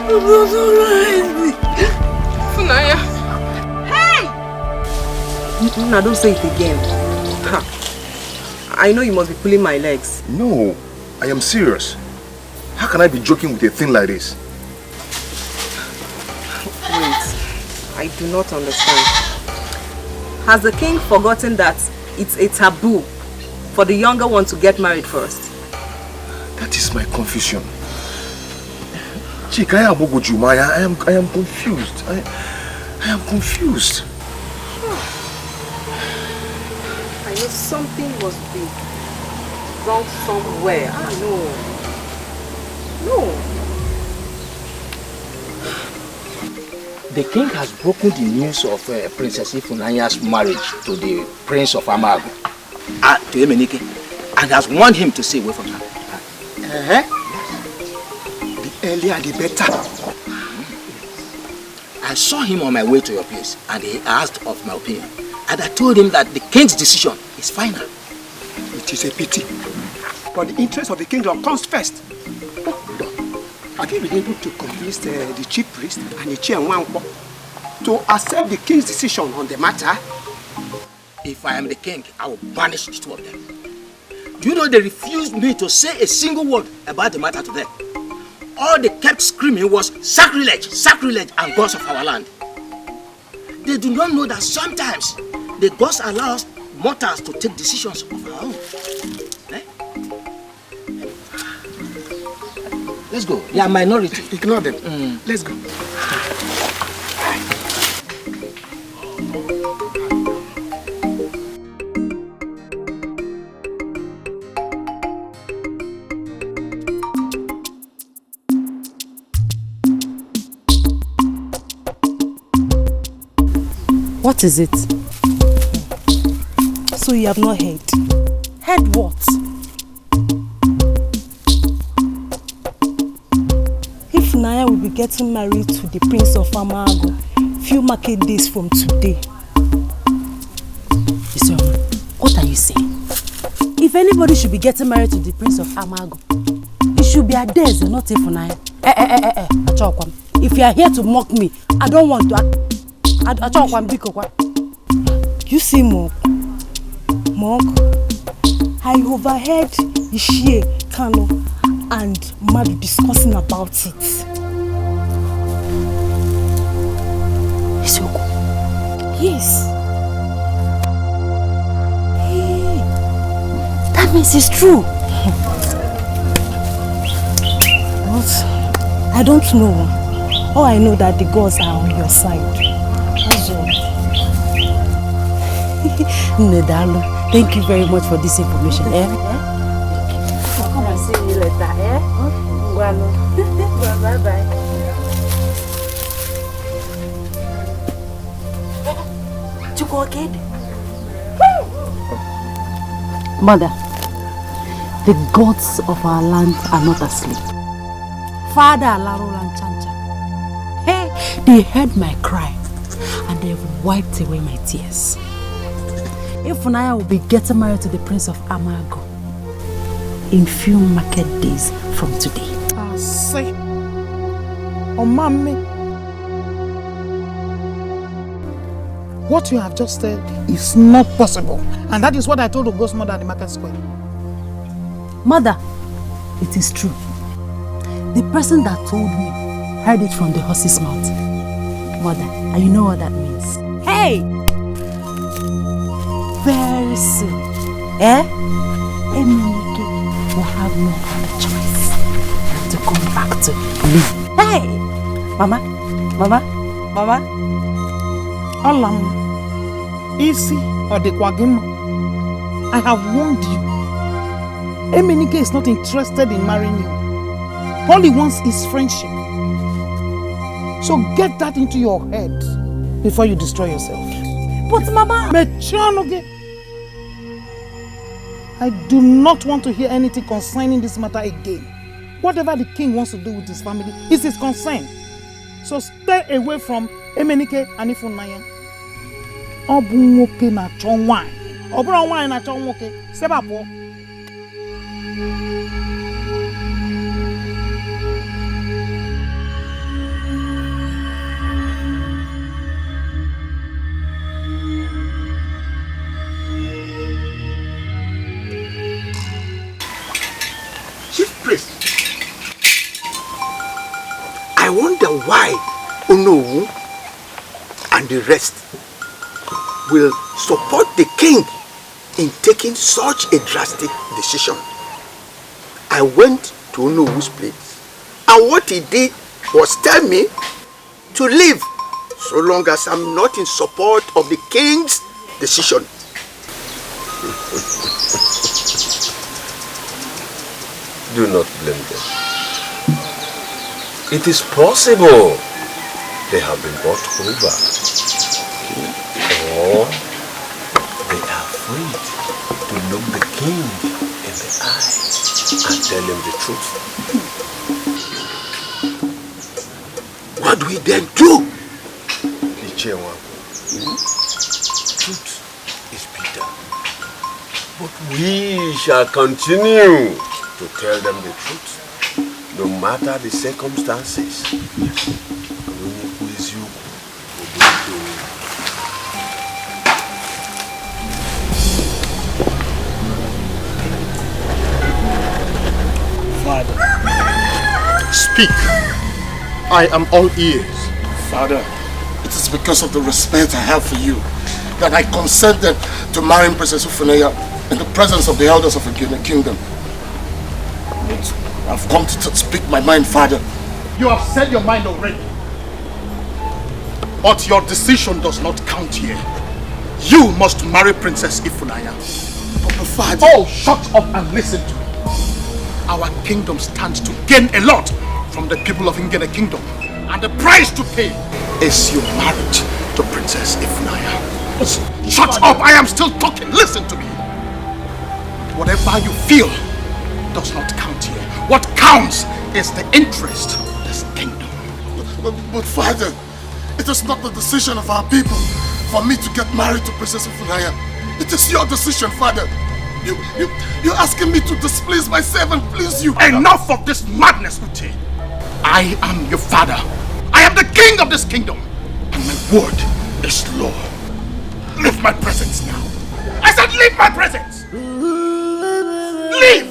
I'm not alright. Funaya. Hey! Now don't say it again. Ha. I know you must be pulling my legs. No, I am serious. How can I be joking with a thing like this? Wait, I do not understand. Has the king forgotten that it's a taboo for the younger one to get married first? That is my confusion. Chica, I am confused. I am confused. I know something must be wrong somewhere. No. The king has broken the news of Princess Ifunanya's marriage to the Prince of Amago, to Emenike, and has warned him to stay away from her. The earlier the better. I saw him on my way to your place, and he asked of my opinion. And I told him that the king's decision is final. It is a pity. But the interest of the kingdom comes first. Have you been able to convince the chief priest and the chair to accept the king's decision on the matter? If I am the king, I will banish the two of them. Do you know they refused me to say a single word about the matter to them? All they kept screaming was sacrilege, sacrilege, and gods of our land. They do not know that sometimes the gods allow us mortals to take decisions of our own. Let's go. They are minority. Ignore them. Let's go. What is it? So you have not heard? Heard what? Naya will be getting married to the Prince of Amago few market days from today. Isioma, what are you saying? If anybody should be getting married to the Prince of Amago, it should be Adeze, not Ifunanya. Achokwam. If you are here to mock me, I don't want to. Achokwam biko. You see, Mok, I overheard Ishie, Kano, and Madu discussing about it. Isioko? Yes. Hey, that means it's true. But I don't know. All I know that the gods are on your side. That's all. Nnebe, thank you very much for this information. Come and see me later, Bye-bye. To go again? Mother, the gods of our land are not asleep. Father Alaro and Chancha, hey, they heard my cry and they've wiped away my tears. Ifunanya will be getting married to the Prince of Amago in few market days from today. I say, oh mommy, what you have just said is not possible, and that is what I told the ghost mother at the market square. Mother, it is true. The person that told me heard it from the horse's mouth. Mother, and you know what that means? Hey! Very soon, Emenike will have no other choice than to come back to me. Hey! Mama. Alam, Isi or the Kwagim, I have warned you. Emenike is not interested in marrying you. All he wants is friendship. So get that into your head before you destroy yourself. But Mama... I do not want to hear anything concerning this matter again. Whatever the king wants to do with his family is his concern. So stay away from Emenike and Ifunanya. Obunwoke na chonwa. Obunwoke na chonwoke. Sebapo. I wonder why Onowu and the rest will support the king in taking such a drastic decision. I went to Onowu's place, and what he did was tell me to leave so long as I'm not in support of the king's decision. Do not blame them. It is possible they have been bought over. Or they are afraid to look the king in the eye and tell him the truth. What do we then do? Truth is bitter. But we shall continue to tell them the truth, no matter the circumstances. Father. Speak. I am all ears. Father, it is because of the respect I have for you that I consented to marry Princess Ufunaya in the presence of the elders of the kingdom. But I've come to speak my mind, Father. You have said your mind already. But your decision does not count here. You must marry Princess Ifunanya. But Father... Oh, shut up and listen to me. Our kingdom stands to gain a lot from the people of Ngene Kingdom. And the price to pay is your marriage to Princess Ifunanya. Shut up! I am still talking. Listen to me. Whatever you feel does not count here. What counts is the interest of this kingdom. But Father, it is not the decision of our people for me to get married to Princess Ifunanya. It is your decision, Father. You're asking me to displease myself and please you. Enough of this madness, Uche. I am your father. I am the king of this kingdom. And my word is law. Leave my presence now. I said leave my presence. Leave.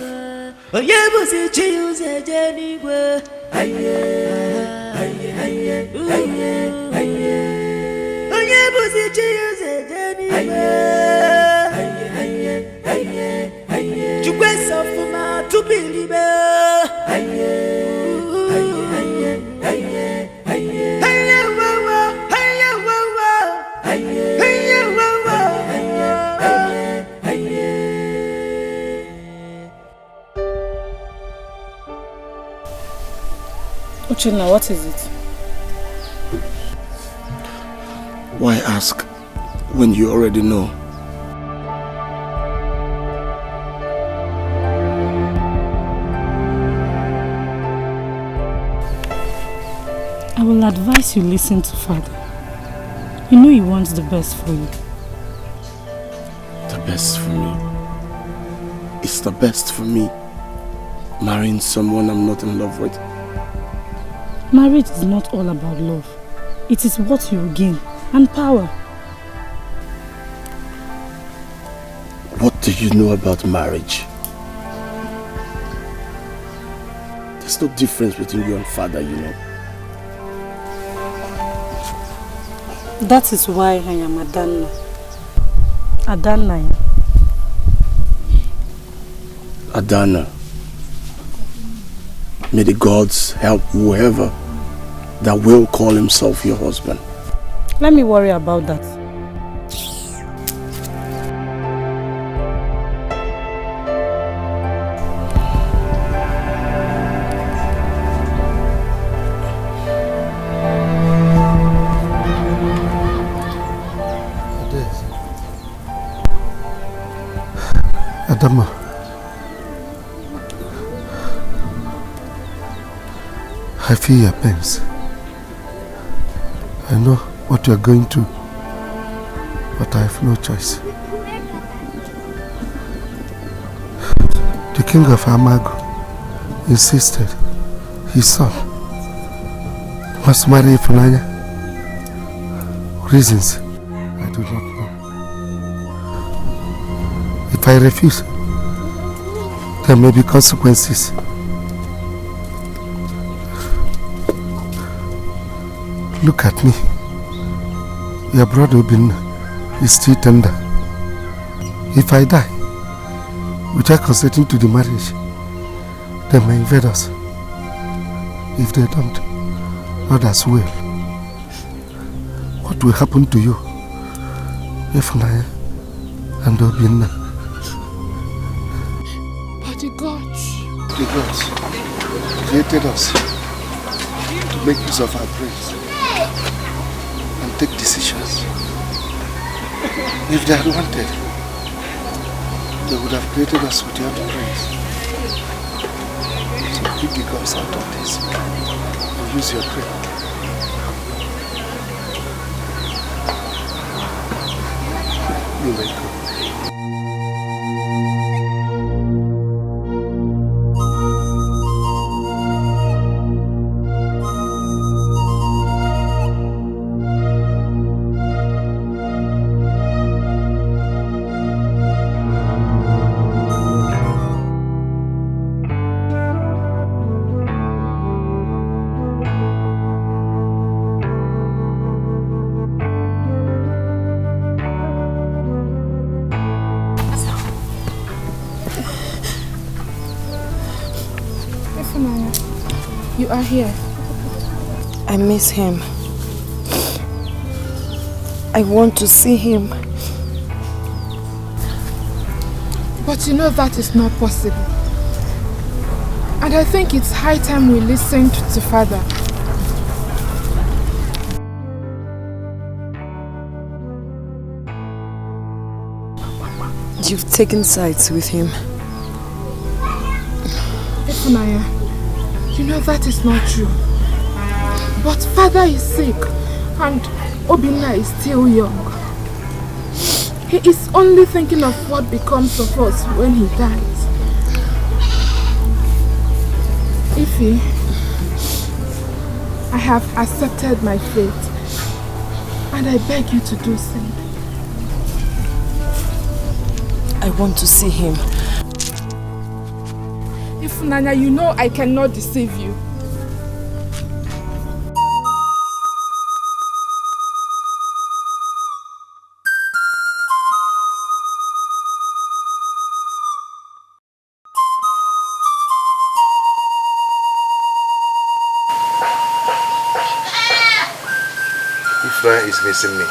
Uchenna, what is it? Why ask when you already know? I will advise you listen to Father. You know he wants the best for you. The best for me? It's the best for me marrying someone I'm not in love with. Marriage is not all about love. It is what you gain and power. What do you know about marriage? There's no difference between you and Father, you know. That is why I am Adana. Adana. Adana. May the gods help whoever that will call himself your husband. Let me worry about that. Adama. I feel your pains. I know what you are going through, but I have no choice. The king of Amago insisted his son must marry Ifunanya. Reasons I do not know. If I refuse, there may be consequences. Look at me. Your brother Obin is still tender. If I die without consenting to the marriage, they may invade us. If they don't, others will. What will happen to you, Ifunanya and Obinna? But the gods created us to make use of our brains and take decisions. If they had wanted, they would have created us without brains. So keep the gods out of this and use your brain. You may go. You are here. I miss him. I want to see him. But you know that is not possible. And I think it's high time we listened to Father. You've taken sides with him. Ifunanya, you know that is not true. But Father is sick and Obinna is still young. He is only thinking of what becomes of us when he dies. Ify, I have accepted my fate and I beg you to do same. I want to see him. Ifunanya, you know I cannot deceive you. Ifra is missing me.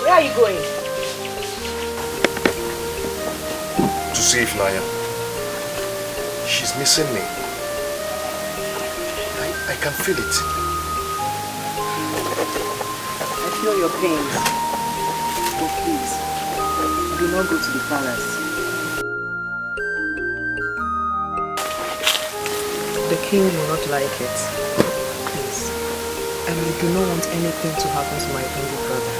Where are you going? To see if Naya. She's missing me. I can feel it. I feel your pain. But please, do not go to the palace. The king will not like it. Please. And I do not want anything to happen to my only brother.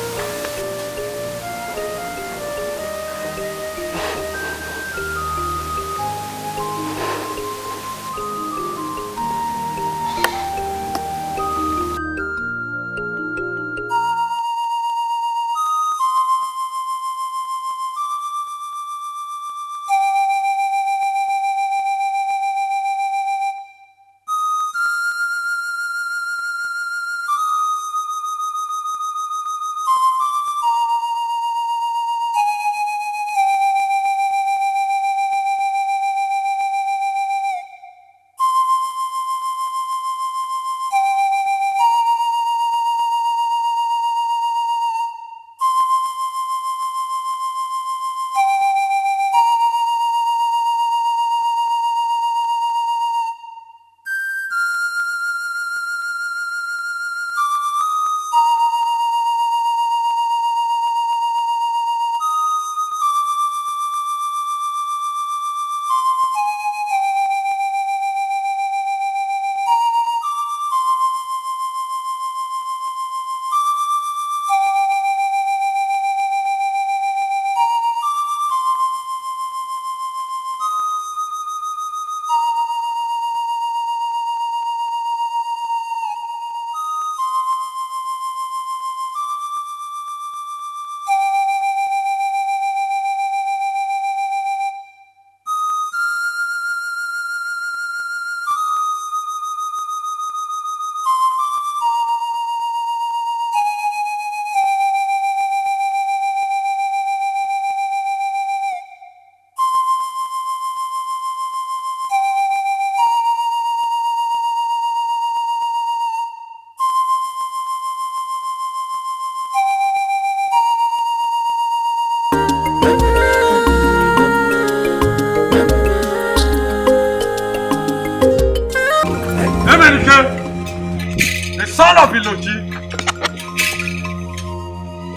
Emenike, the son of Iloji,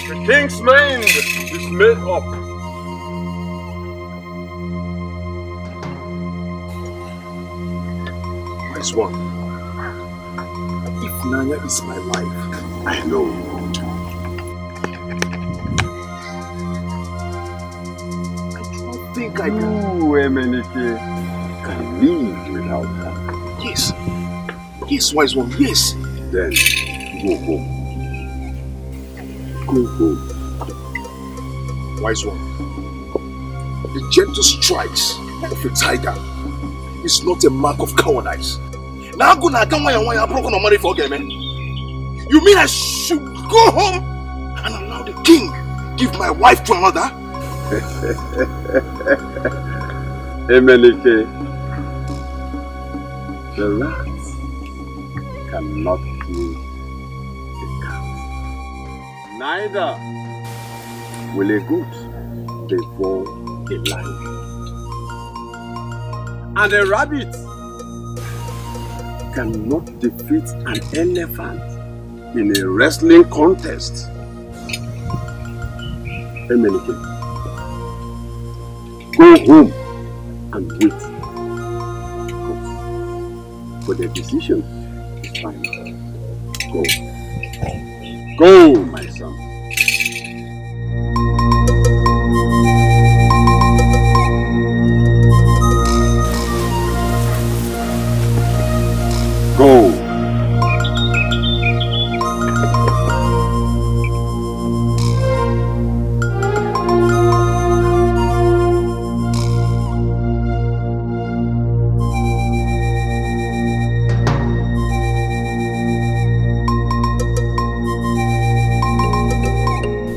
the king's mind is made up. Wise one, if Nanya is my wife, I know. I don't think I Emenike can live without her. Yes. Yes, wise one, yes. Then go home. Go home. Wise one. The gentle strikes of a tiger is not a mark of cowardice. Now go now, come on, I'm broken on money for game. You mean I should go home and allow the king give my wife to another? Emenike, the rats cannot kill the cat. Neither will a goat devour a lion. And a rabbit cannot defeat an elephant in a wrestling contest. Emenike, go home and wait. For the decision is final. Go. Go, my son. Go.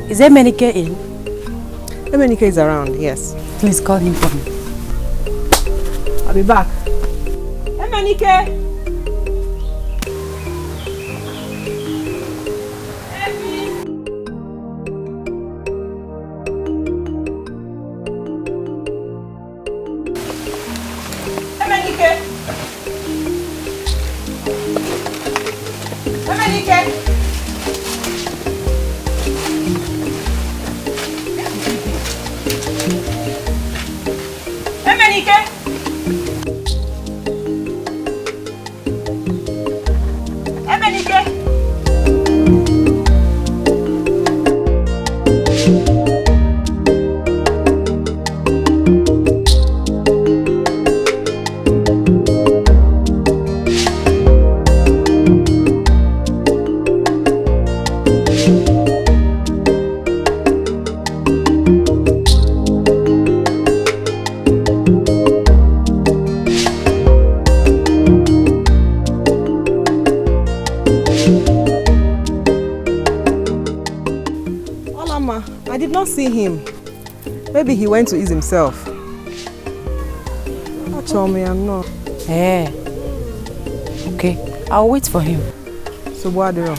Is Emenike in? Emenike is around, yes. Please call him for me. I'll be back. Emenike! See him. Maybe he went to ease himself. Tell me I'm not. Eh. Okay, I'll wait for him. So what do you?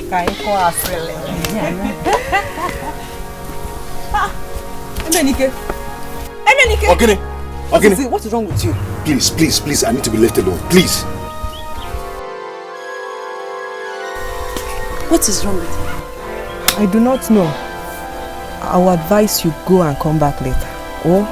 Can you call us? Emenike. Emenike. Okay. What is wrong with you? Please, I need to be left alone. Please. What is wrong with you? I do not know. I will advise you go and come back later. Oh?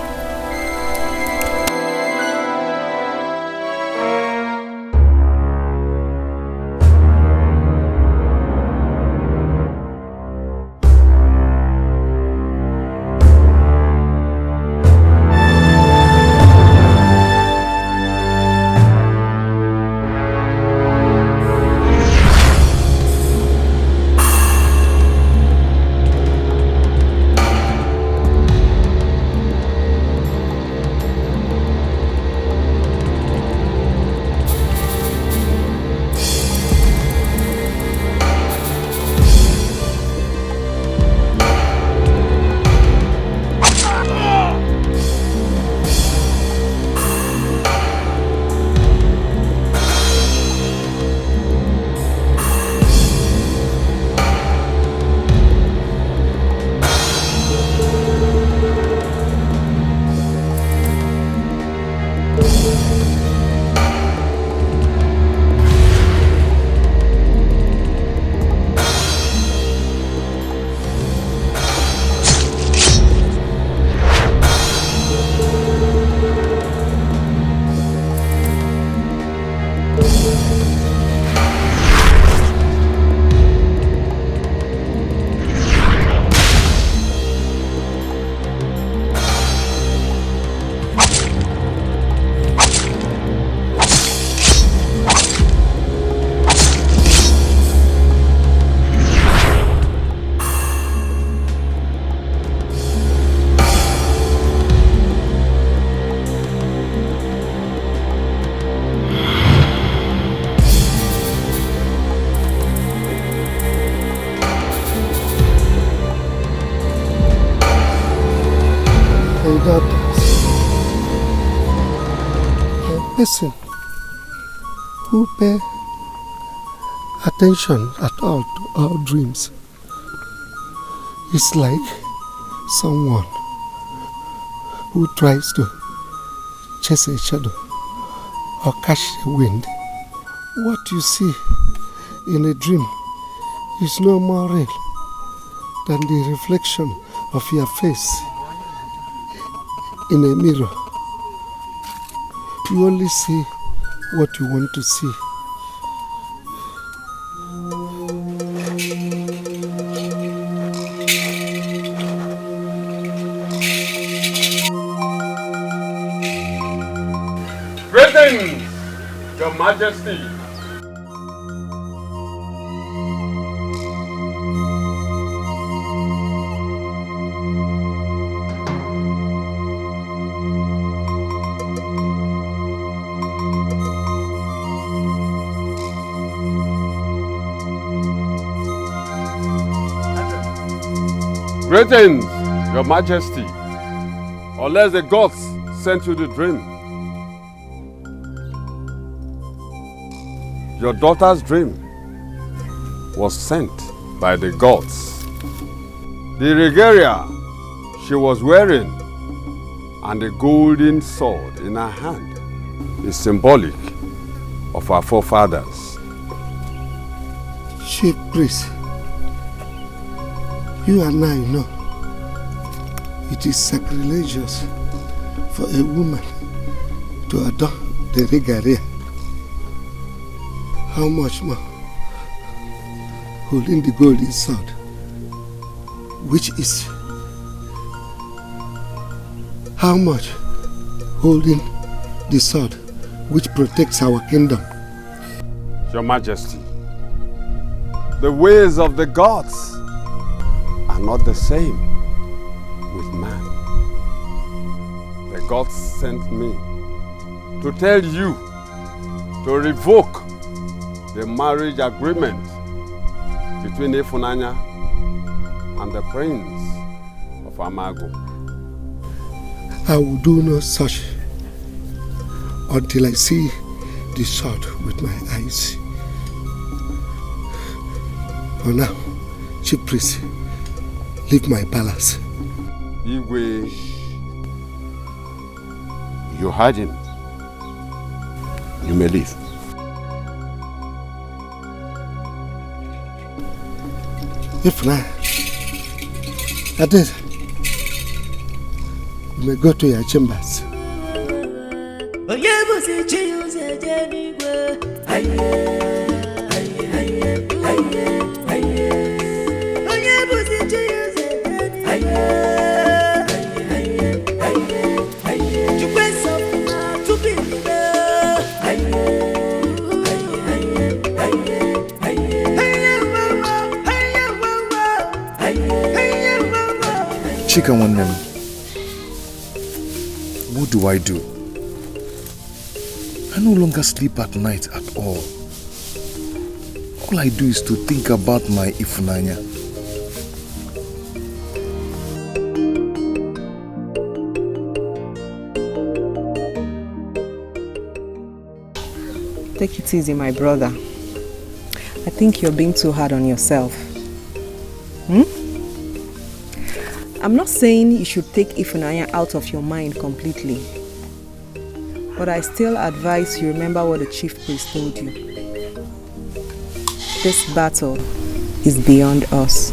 person who pay attention at all to our dreams is like someone who tries to chase a shadow or catch the wind. What you see in a dream is no more real than the reflection of your face in a mirror. You only see what you want to see. Greetings, Your Majesty. Greetings, Your Majesty. Unless the gods sent you the dream. Your daughter's dream was sent by the gods. The regalia she was wearing and the golden sword in her hand is symbolic of our forefathers. Chief priest, you and I know it is sacrilegious for a woman to adorn the regalia. How much more holding the golden sword, which is how much holding the sword which protects our kingdom. Your Majesty, the ways of the gods are not the same with man. The gods sent me to tell you to revoke the marriage agreement between Ifunanya and the prince of Amago. I will do no such until I see the sword with my eyes. For now, chief priest, leave my palace. Igwe, you heard him. You may leave. If not, I did. You may go to your chambers. Chica, what do I do? I no longer sleep at night at all. All I do is to think about my Ifunanya. Take it easy, my brother. I think you're being too hard on yourself. I'm not saying you should take Ifunanya out of your mind completely. But I still advise you remember what the chief priest told you. This battle is beyond us.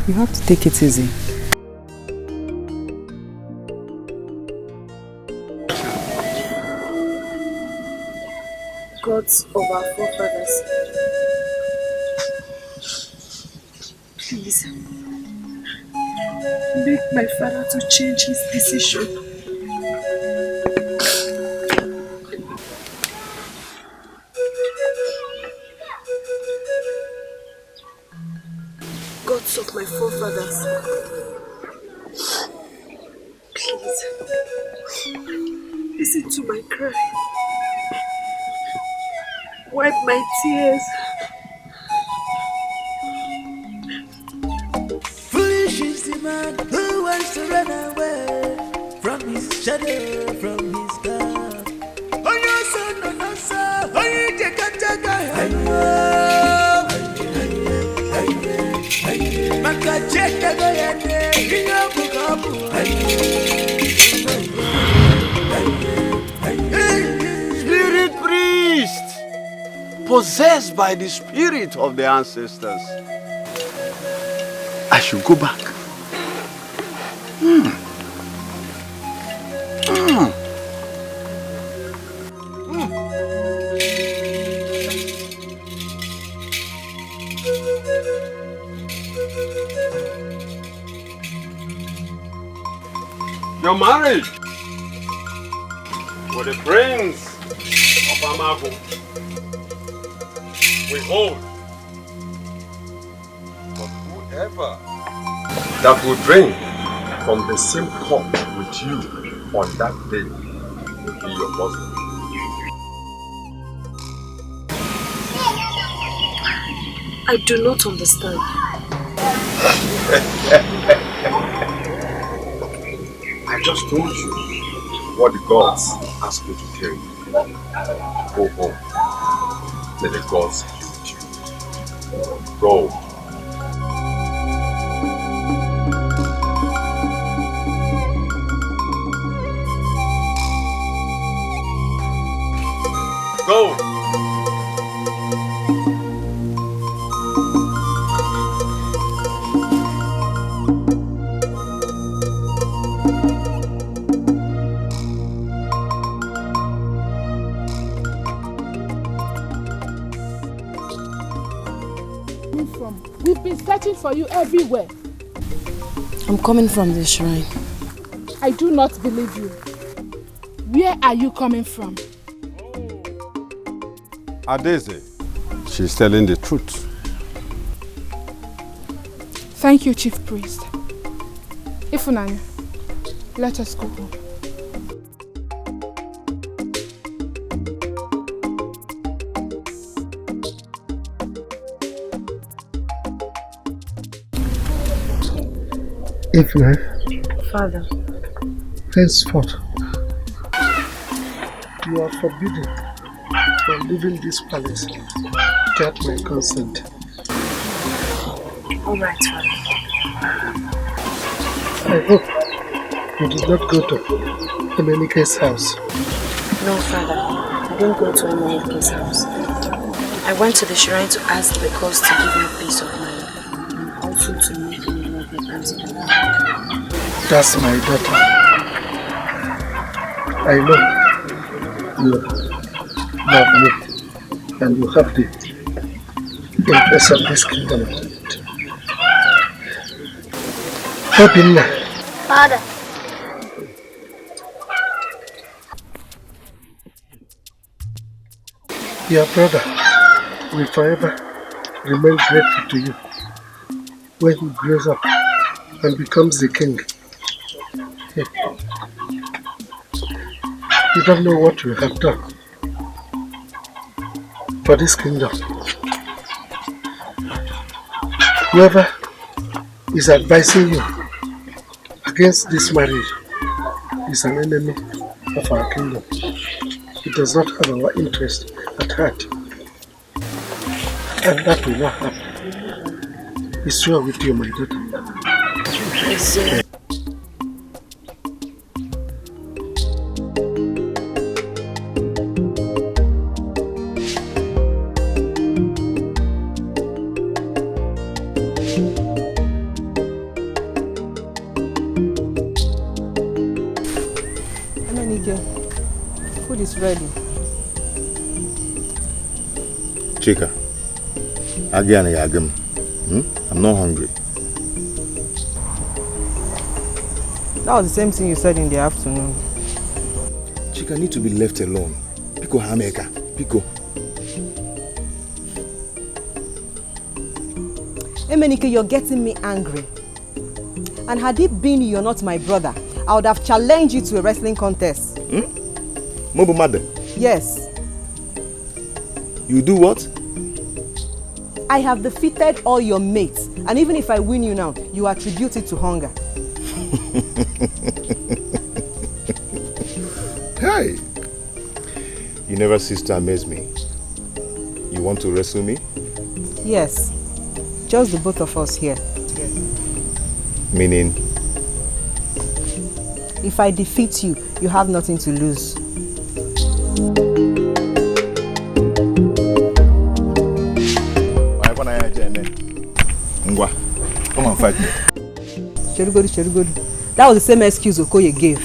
You have to take it easy. Gods of our forefathers, please make my father to change his decision. Gods of my forefathers, please listen to my cry. Wipe my tears. man who wants to run away from his shadow, from his God. Oh, your son, oh, no, sir. Oh, you take a jaga. Spirit priest, possessed by the spirit of the ancestors. I should go back. Your marriage with the prince of Amago we hold. But whoever that will drink from the same cup with you on that day will be your husband. I do not understand. I just told you what the gods asked me to tell you. Go home. Let the gods be with you. Go. Go. We've been searching for you everywhere. I'm coming from the shrine. I do not believe you. Where are you coming from? Adeze, she's telling the truth. Thank you, Chief Priest. Ifunanya, let us go home. Ifunanya. Father. Henceforth, you are forbidden from leaving this palace without my consent. All right, Father. I hope you did not go to Emenike's house. No, Father. I didn't go to Emenike's house. I went to the shrine to ask the gods to give me peace of mind. And also to make me love the president. That's my daughter. I know you love me and you have the interest of this kingdom. Obinna. Father. Your brother will forever remain grateful to you when he grows up and becomes the king. You don't know what you have done for this kingdom. Whoever is advising you against this marriage is an enemy of our kingdom. It does not have our interest at heart. And that will not happen. Be sure with you, my daughter. Yes, Food is ready. Chica, again. I'm not hungry. That was the same thing you said in the afternoon. Chica need to be left alone. Pico Hameka. Pico. Emenike, you're getting me angry. And had it been you're not my brother, I would have challenged you to a wrestling contest. Mobo mother. Yes. You do what? I have defeated all your mates And even if I win you now, you attribute it to hunger. Hey! You never cease to amaze me. You want to wrestle me? Yes. Just the both of us here. Meaning? If I defeat you, you have nothing to lose. Come on, fight me. Cherugodi. That was the same excuse Okoye gave.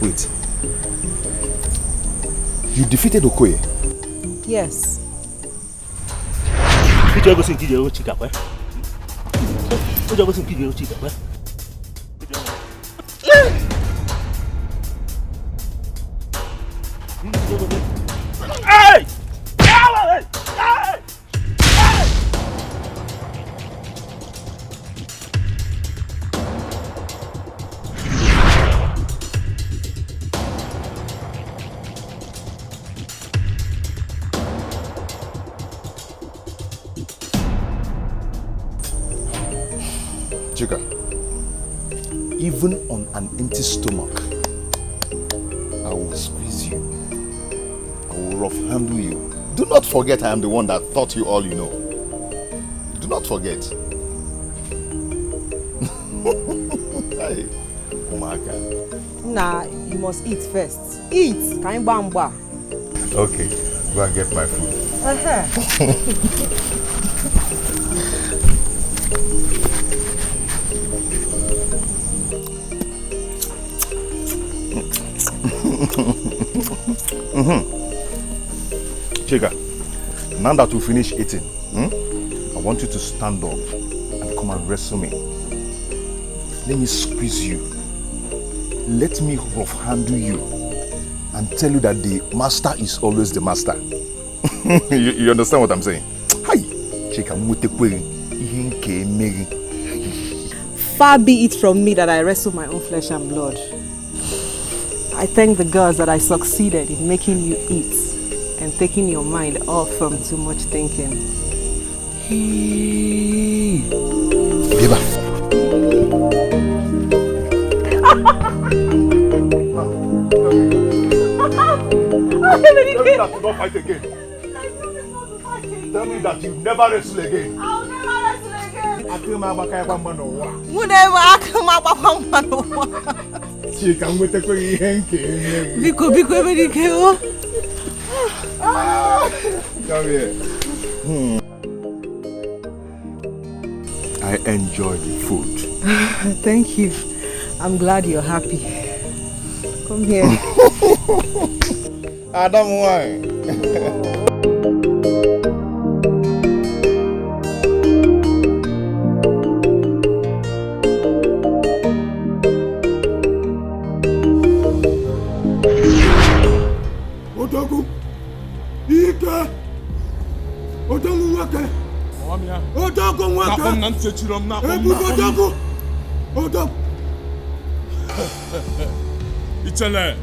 Wait. You defeated Okoye? Yes. Chica. Hey! Chica, even on an empty stomach, I will squeeze you. I will rough handle you. Do not forget I am the one that taught you all you know. Do not forget. Hey, Omaka. Nah, you must eat first. Eat! Bamba. Okay, go and get my food. Chica, now that we finish eating, I want you to stand up and come and wrestle me. Let me squeeze you. Let me rough handle you and tell you that the master is always the master. you understand what I'm saying? Hi, Chica. Far be it from me that I wrestle my own flesh and blood. I thank the gods that I succeeded in making you eat and taking your mind off from too much thinking. Deba. Tell me that you don't fight again. Tell me that you never wrestle again. I'll never wrestle again. I feel my back. Chica, I'm going to go in. Biko, Come here. I enjoy the food. Thank you. I'm glad you're happy. Come here. Adam, why? Odogu, Ike, Odogu Wake, Odogu Wake, Odogu, Odogu. Ichele.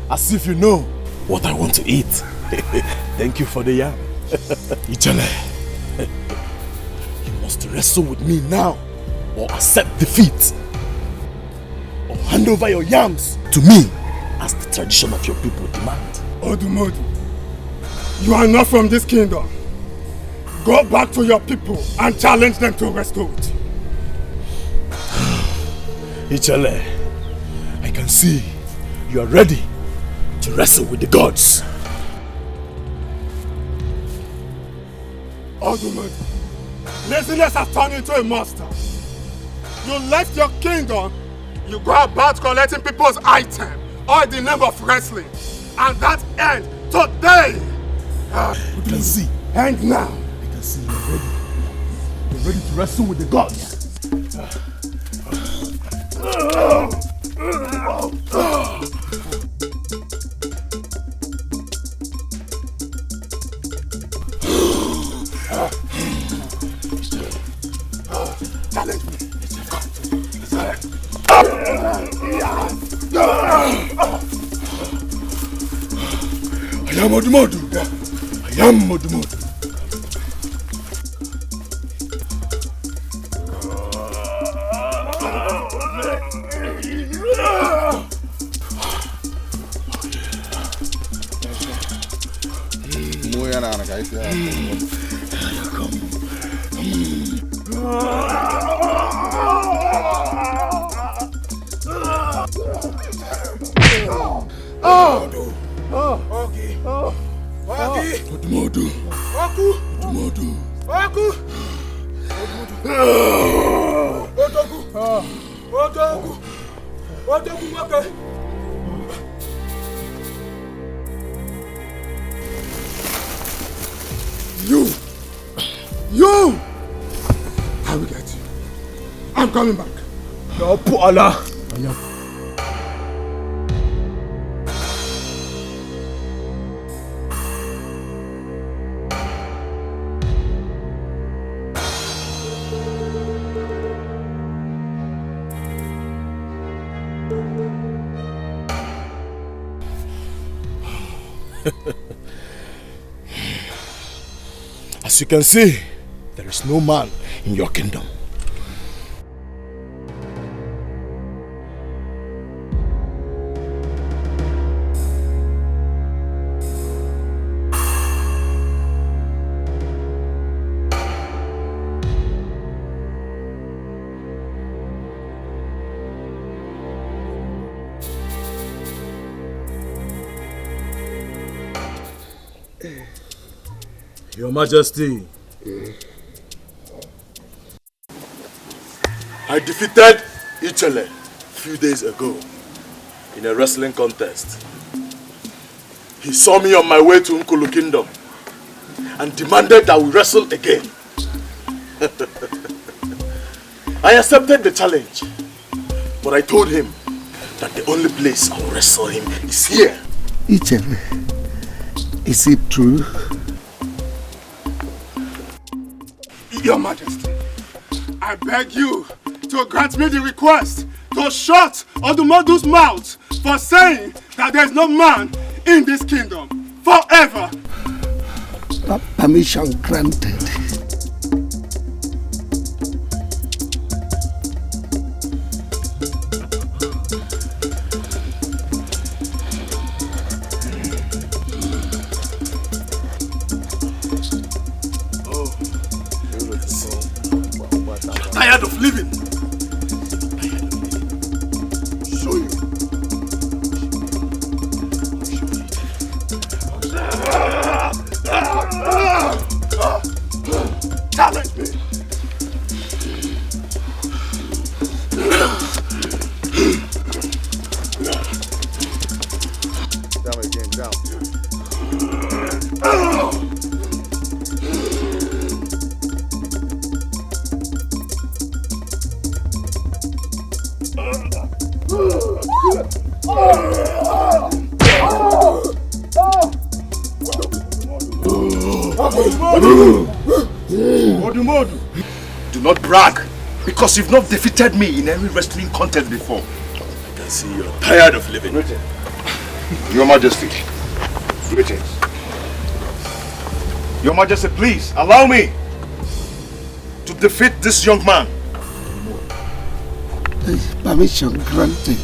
As if you know what I want to eat. Thank you for the yam. Ichele, you must wrestle with me now or accept defeat. Or hand over your yams to me as the tradition of your people demand. Odumodu, you are not from this kingdom. Go back to your people and challenge them to wrestle it. Ichele, I can see you are ready to wrestle with the gods. Odumodu, laziness has turned into a monster. You left your kingdom, you go about collecting people's items, all in the name of wrestling. And that ends today. You can see. End now. I can see you're ready. You're ready to wrestle with the gods. Challenge me. I am Odumodu. I am Odumodu. You! I will get you. I'm coming back. No, poor Allah. As you can see, there is no man in your kingdom. Your Majesty, I defeated Ichele a few days ago in a wrestling contest. He saw me on my way to Nkulu Kingdom and demanded that we wrestle again. I accepted the challenge, but I told him that the only place I will wrestle him is here. Ichele, is it true? Your Majesty, I beg you to grant me the request to shut Odumodu's mouth for saying that there is no man in this kingdom forever. Permission granted. Tired of living. Show you. Challenge me. Down again, down. Odumodu, do not brag, because you've not defeated me in any wrestling contest before. I can see you're tired of living. Your Majesty, greetings. Your Majesty, please allow me to defeat this young man. Permission granted.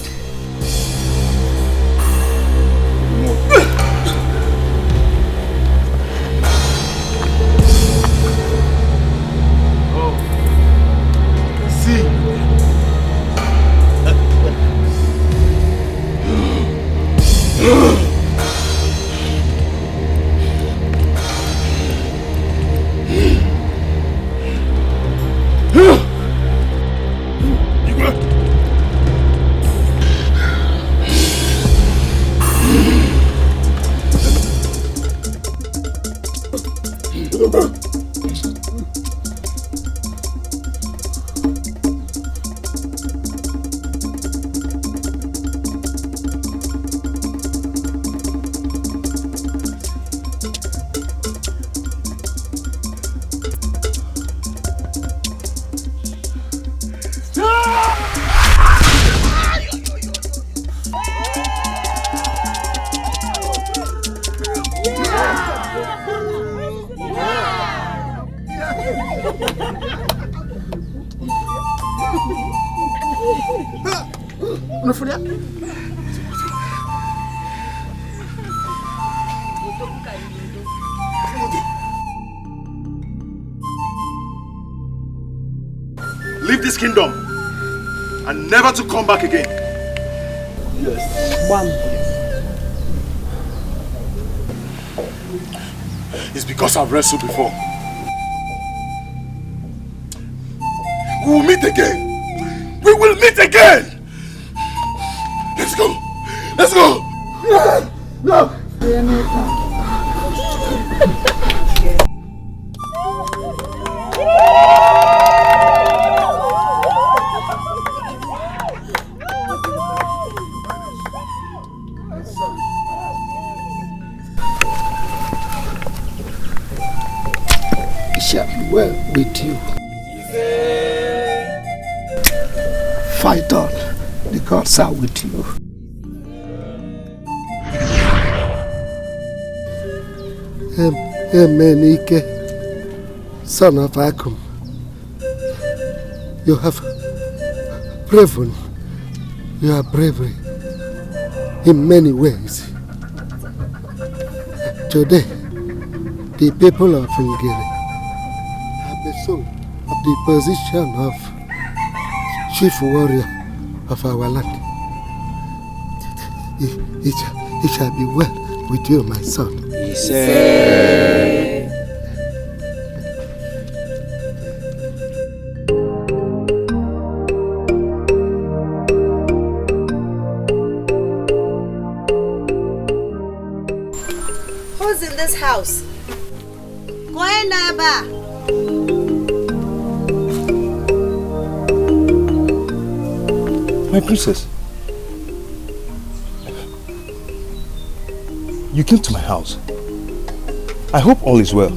leave this kingdom and never to come back again. Yes. One. It's because I've wrestled before. We will meet again. We will meet again. Let's go. Let's go. Look. It shall be well with you. Fight on. The gods are with you. Emenike, son of Akum, you have proven your bravery in many ways. Today, the people of Ngere have assumed the position of chief warrior of our land. It shall be well with you, my son. Who's in this house? Go ahead, Nnebe. My princess, you came to my house. I hope all is well.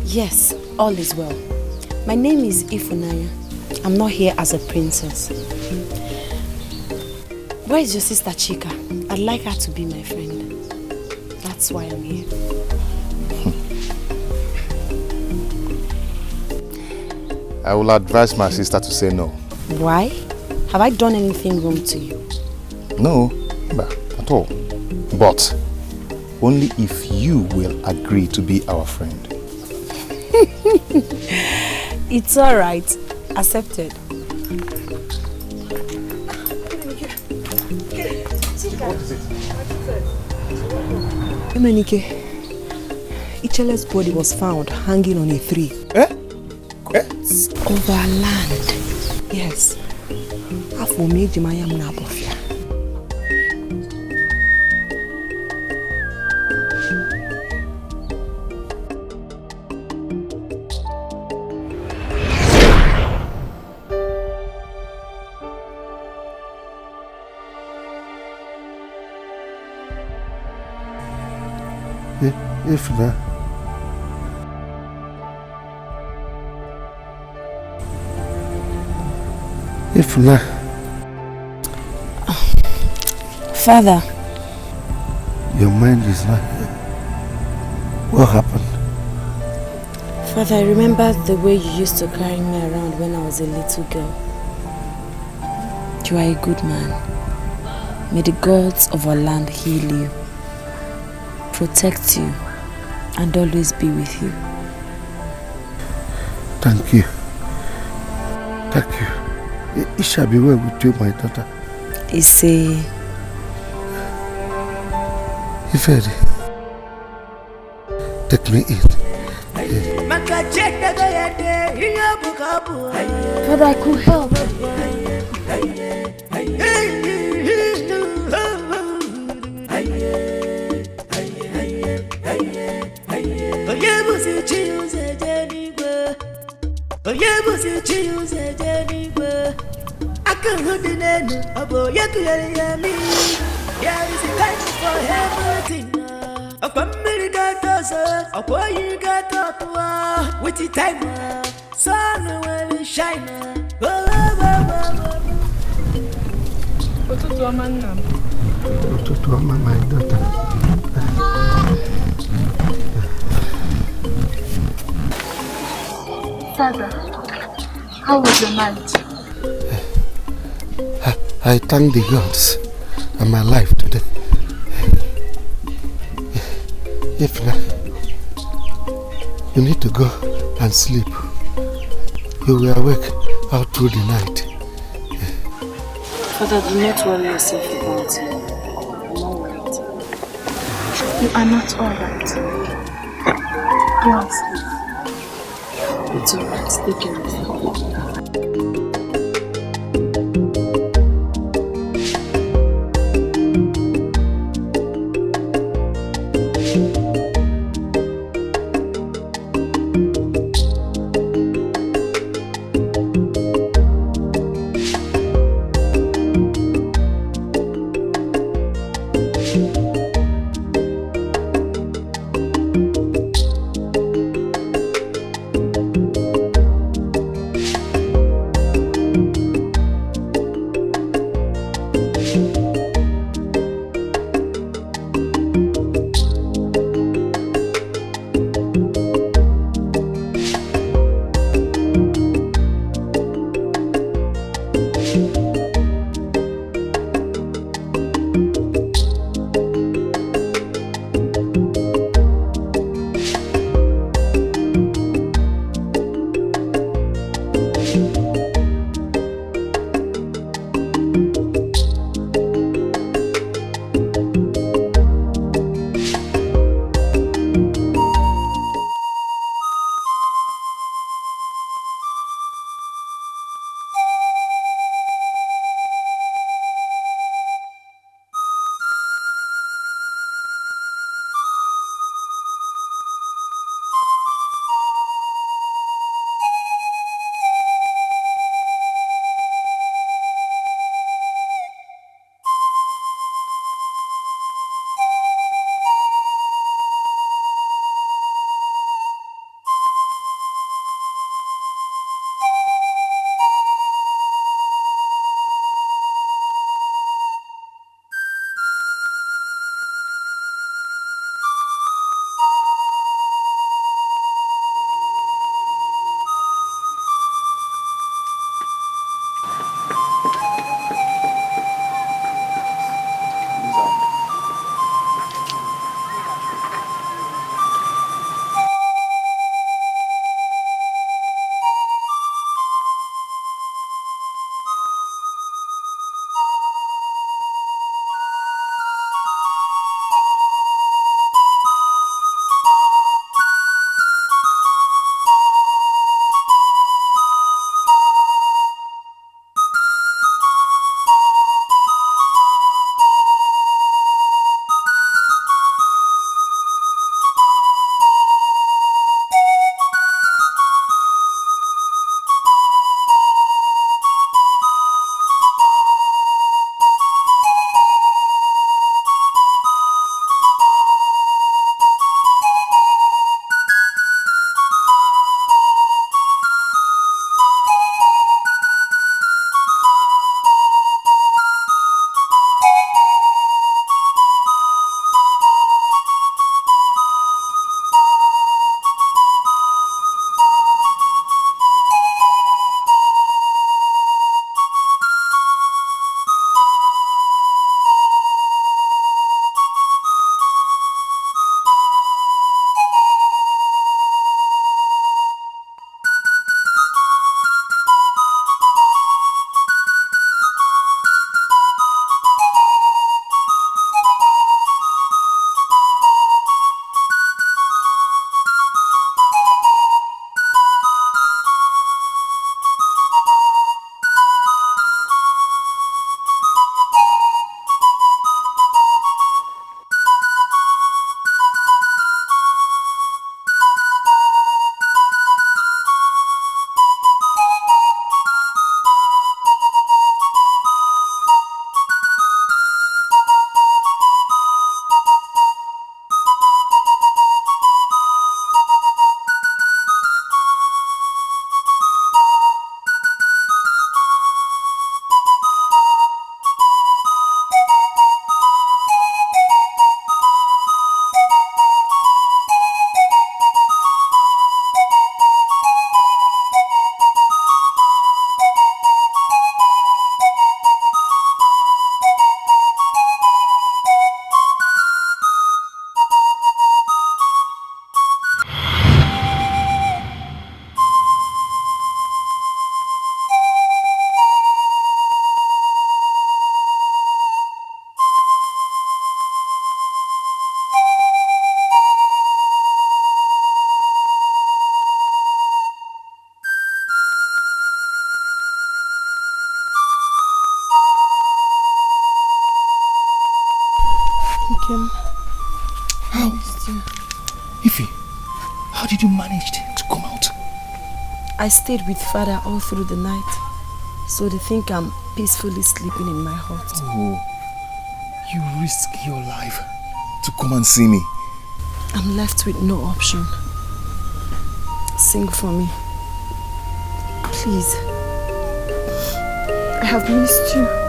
Yes, all is well. My name is Ifunanya. I'm not here as a princess. Where is your sister Chica? I'd like her to be my friend. That's why I'm here. I will advise my sister to say no. Why? Have I done anything wrong to you? No, at all. But only if you will agree to be our friend. It's all right. Accepted. Emenike, Ichele's body was found hanging on a tree. Over land. Yes. After me, Jimaya Munabofia. If not, Father, your mind is not here. What happened? Father, I remember the way you used to carry me around when I was a little girl. You are a good man. May the gods of our land heal you, protect you, and always be with you. Thank you. Thank you. It shall be well with you, my daughter. Ise. Ifedi, take me in. Father, I could help. For everything, a family got us, a boy you got up with the time, sun will shine. My daughter. Father, how was your night? I thank the gods I'm alive today. If not, you need to go and sleep. You will awake all through the night. Father, do not worry yourself about it. I'm not worried. You are not alright. Go and sleep. It's alright. Take care of you. Kim. How? Ify, how did you manage to come out? I stayed with Father all through the night, so they think I'm peacefully sleeping in my hut. Oh, you risk your life to come and see me. I'm left with no option. Sing for me. Please. I have missed you.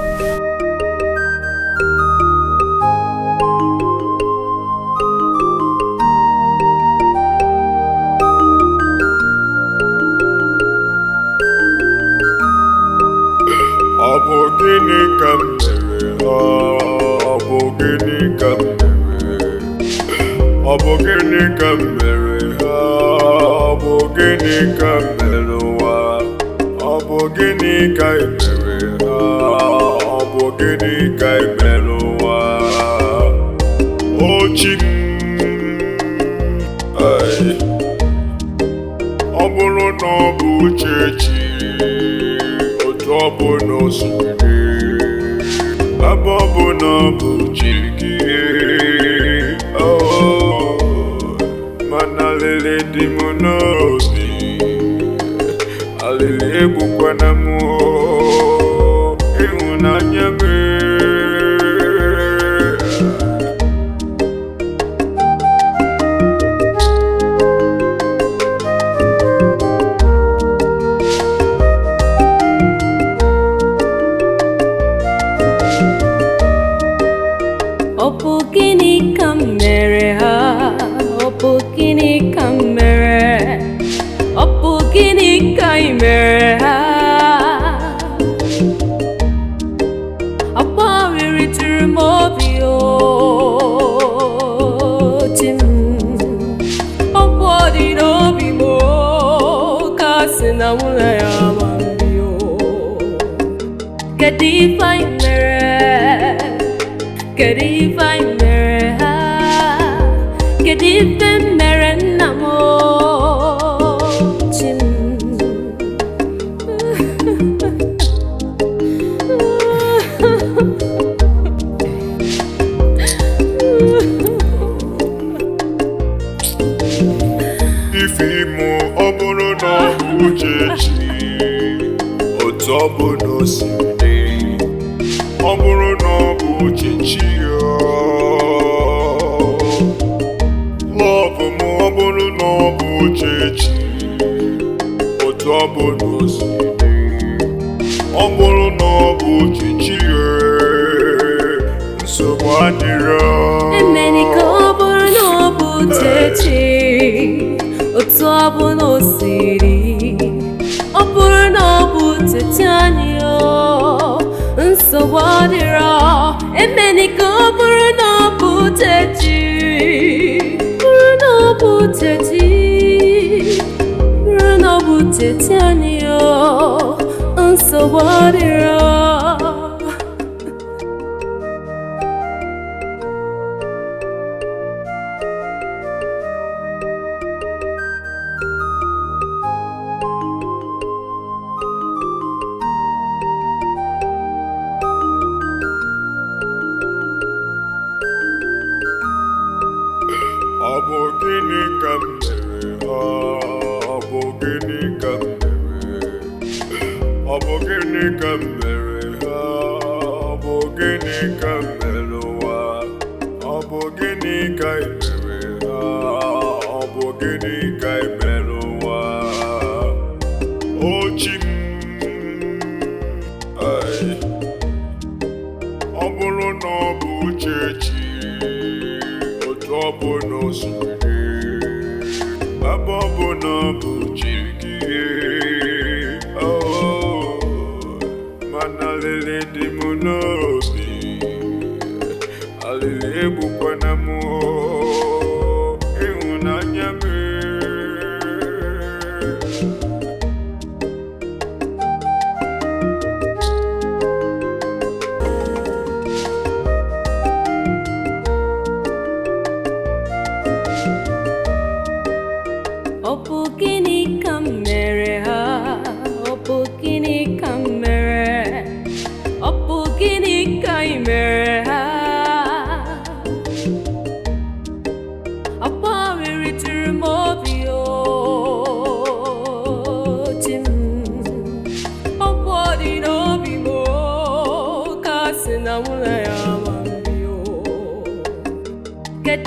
Hey,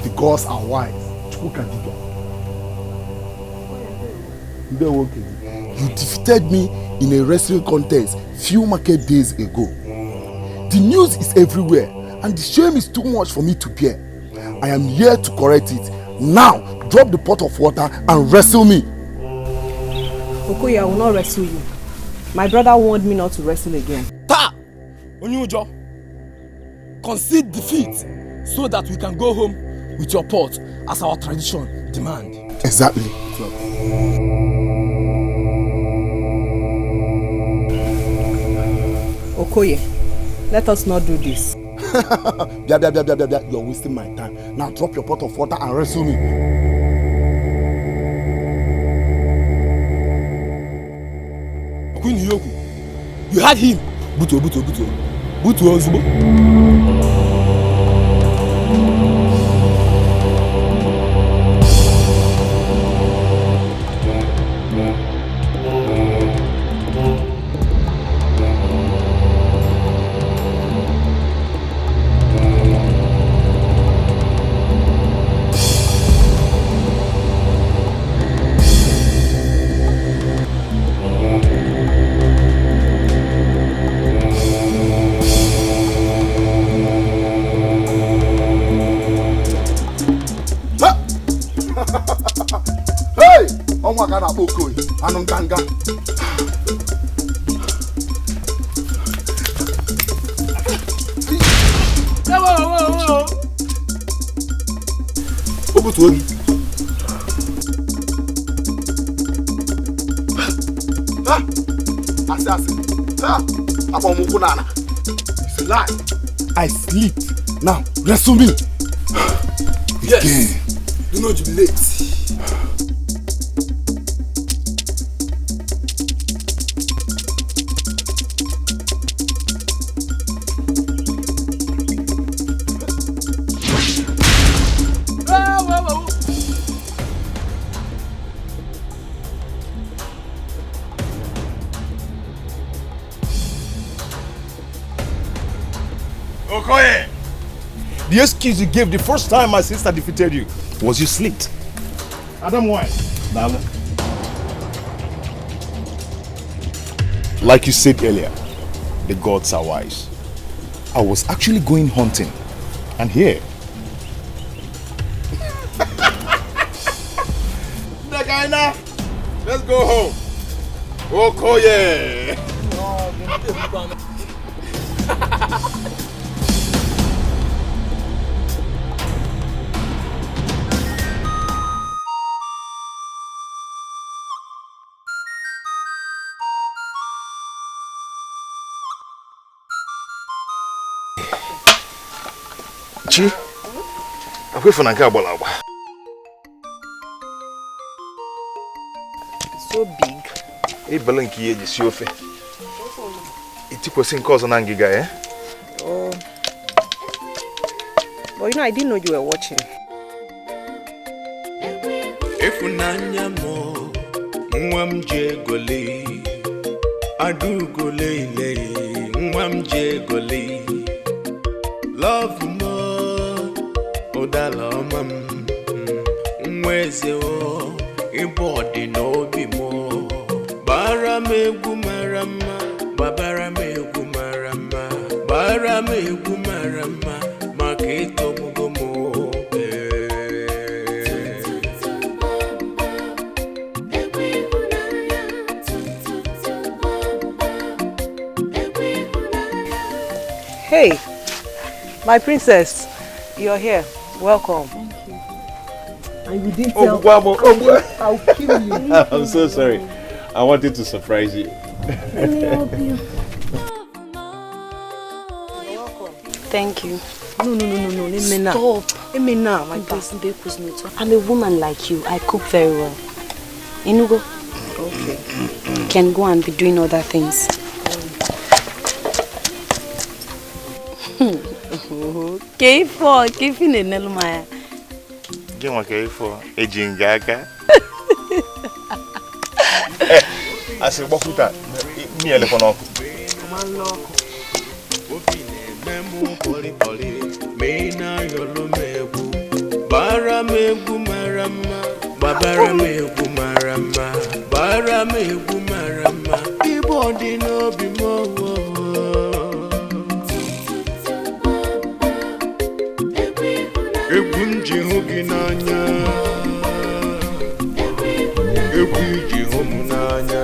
the gods are wise. You defeated me in a wrestling contest few market days ago. The news is everywhere and the shame is too much for me to bear. I am here to correct it. Now, drop the pot of water and wrestle me. Okoye, I will not wrestle you. My brother warned me not to wrestle again. Ta! Onyujo, concede defeat so that we can go home with your pot as our tradition demand. Exactly. Okoye, let us not do this. You're wasting my time. Now drop your pot of water and wrestle me. You had him. Buto Ozubo. It's a lie. I slept. Now, wrestle me. Yes. Again. Do not jubilate. Okoye! The excuse you gave the first time my sister defeated you was you slept. Adam, why? Like you said earlier, the gods are wise. I was actually going hunting, and here. Nagaina, let's go home. Okoye! Chi, I'm waiting for Naija. So big. Hey, Balanki, you see your face. It was in cause of Nangiga, eh? Oh. But I didn't know you were watching. If Nanya mo, Mwamje gole, Adu gole le, Mwamje gole, love mo, Odala mam, Mweze o, Ibodi no bi mo, Barame gumarama, Babarame gumarama, Barame gumarama, Makito mugomo. My princess, you're here. Welcome. Thank you. And you didn't Oh, tell. I'll kill you. I'm so sorry. I wanted to surprise you. Let me help you. Thank you. No. Let me now. Stop. Let me now, my person. I'm a woman like you. I cook very well. Inugo. Okay. You can go and be doing other things. K4, Kifin and Nelmaya. Get one K4. A jingaga. I said, what that? Me a telephone. Bara megu marama, babara megu marama, bara megu marama. Ibodi no bimo. Egunji hogi nanya, egunji homu nanya.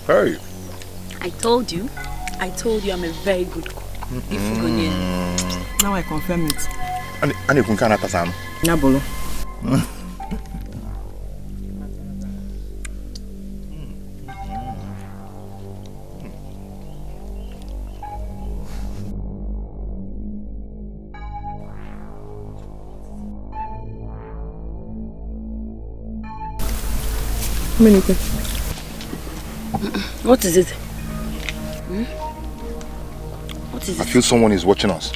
Hey. I told you I'm a very good cook. Now I confirm it. And you can can't understand. Nabolo. What is it? What is it? I feel someone is watching us.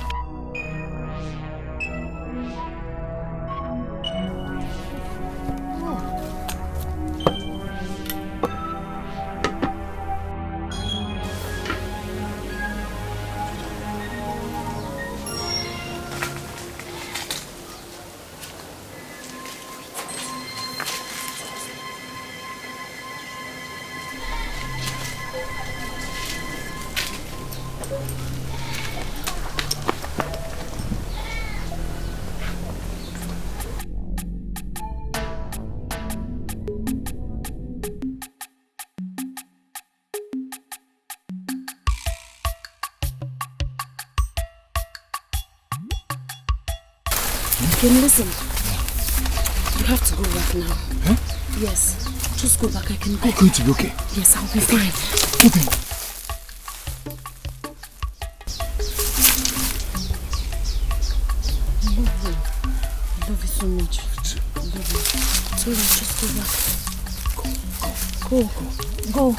Can listen. You have to go back now. Huh? Yes. Just go back. I can go. Are you going to be okay? Yes, I'll be fine. Get in. I love you so much. I love you. It's alright, just go back. Go.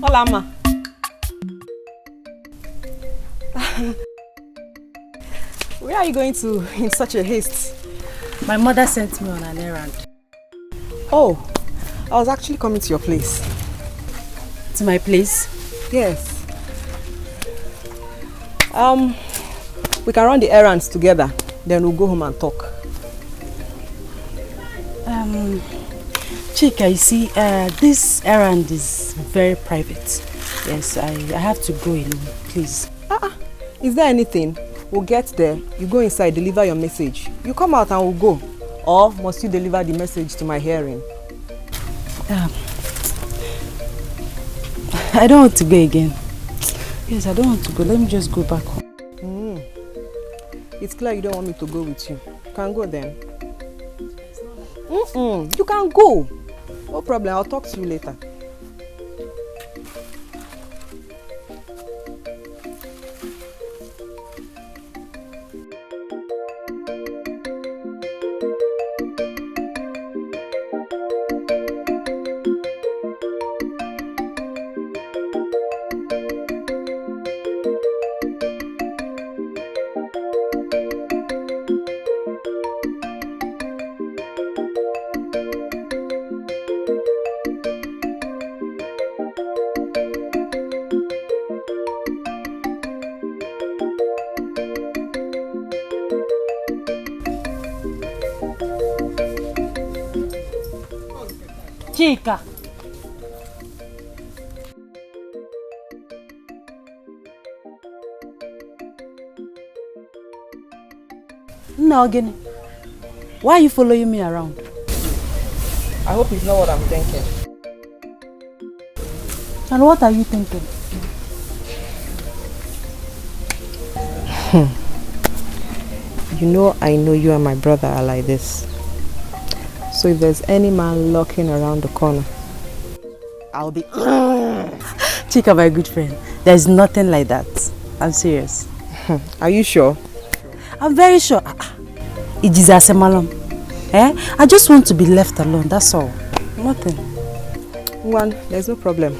Hola, Ma. Where are you going to in such a haste? My mother sent me on an errand. Oh, I was actually coming to your place. To my place? Yes. We can run the errands together, then we'll go home and talk. Chica, you see, this errand is very private. Yes, I have to go in, please. Is there anything? We'll get there, you go inside, deliver your message. You come out and we'll go. Or must you deliver the message to my hearing? I don't want to go again. Yes, I don't want to go. Let me just go back home. It's clear you don't want me to go with you. You can go then. You can go. No problem, I'll talk to you later. Chica. No, again. Why are you following me around? I hope it's not what I'm thinking. And what are you thinking? I know you and my brother are like this. So if there's any man lurking around the corner, I'll be... Chica, my good friend, there's nothing like that. I'm serious. Are you sure? I'm very sure. It is a semalam. I just want to be left alone, that's all. Nothing. One, there's no problem.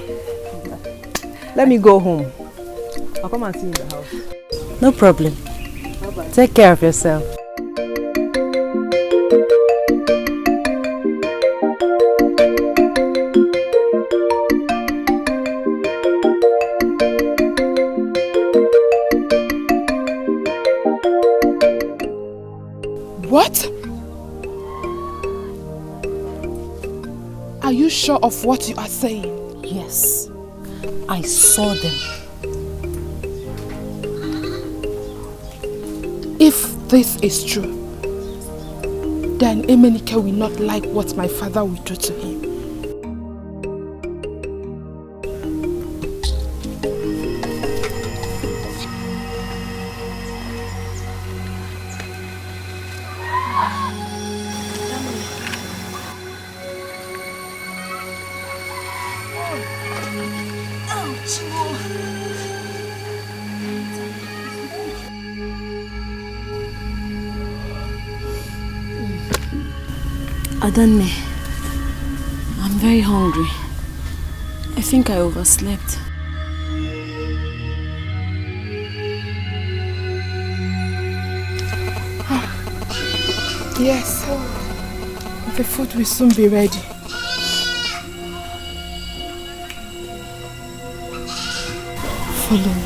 Let me go home. I'll come and see you in the house. No problem. Bye-bye. Take care of yourself. What? Are you sure of what you are saying? Yes. I saw them. If this is true, then Emenike will not like what my father will do to him. Adana, I'm very hungry. I think I overslept. Yes, the food will soon be ready. Follow me.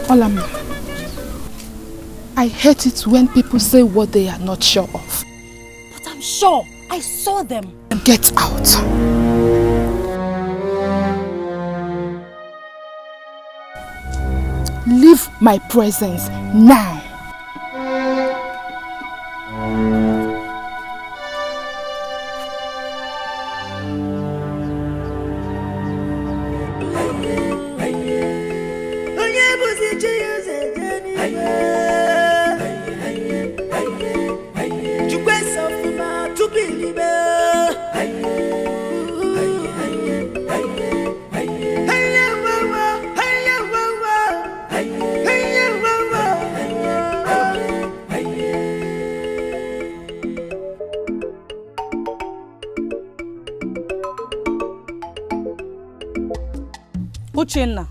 Olama, I hate it when people say what they are not sure of. But I'm sure. I saw them. Get out. Leave my presence now. Chinenye,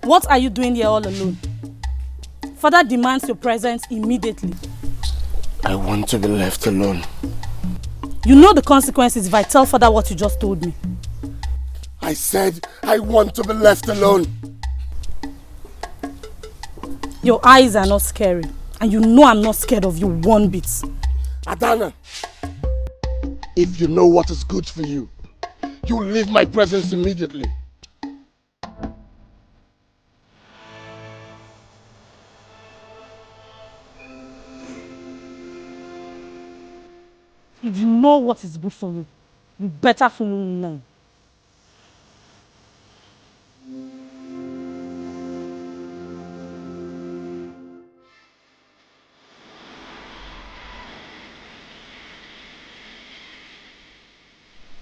what are you doing here all alone? Father demands your presence immediately. I want to be left alone. You know the consequences if I tell father what you just told me. I said I want to be left alone. Your eyes are not scary. And you know I'm not scared of you one bit. Adana, if you know what is good for you, you leave my presence immediately. If you know what is good for you, you better follow me now.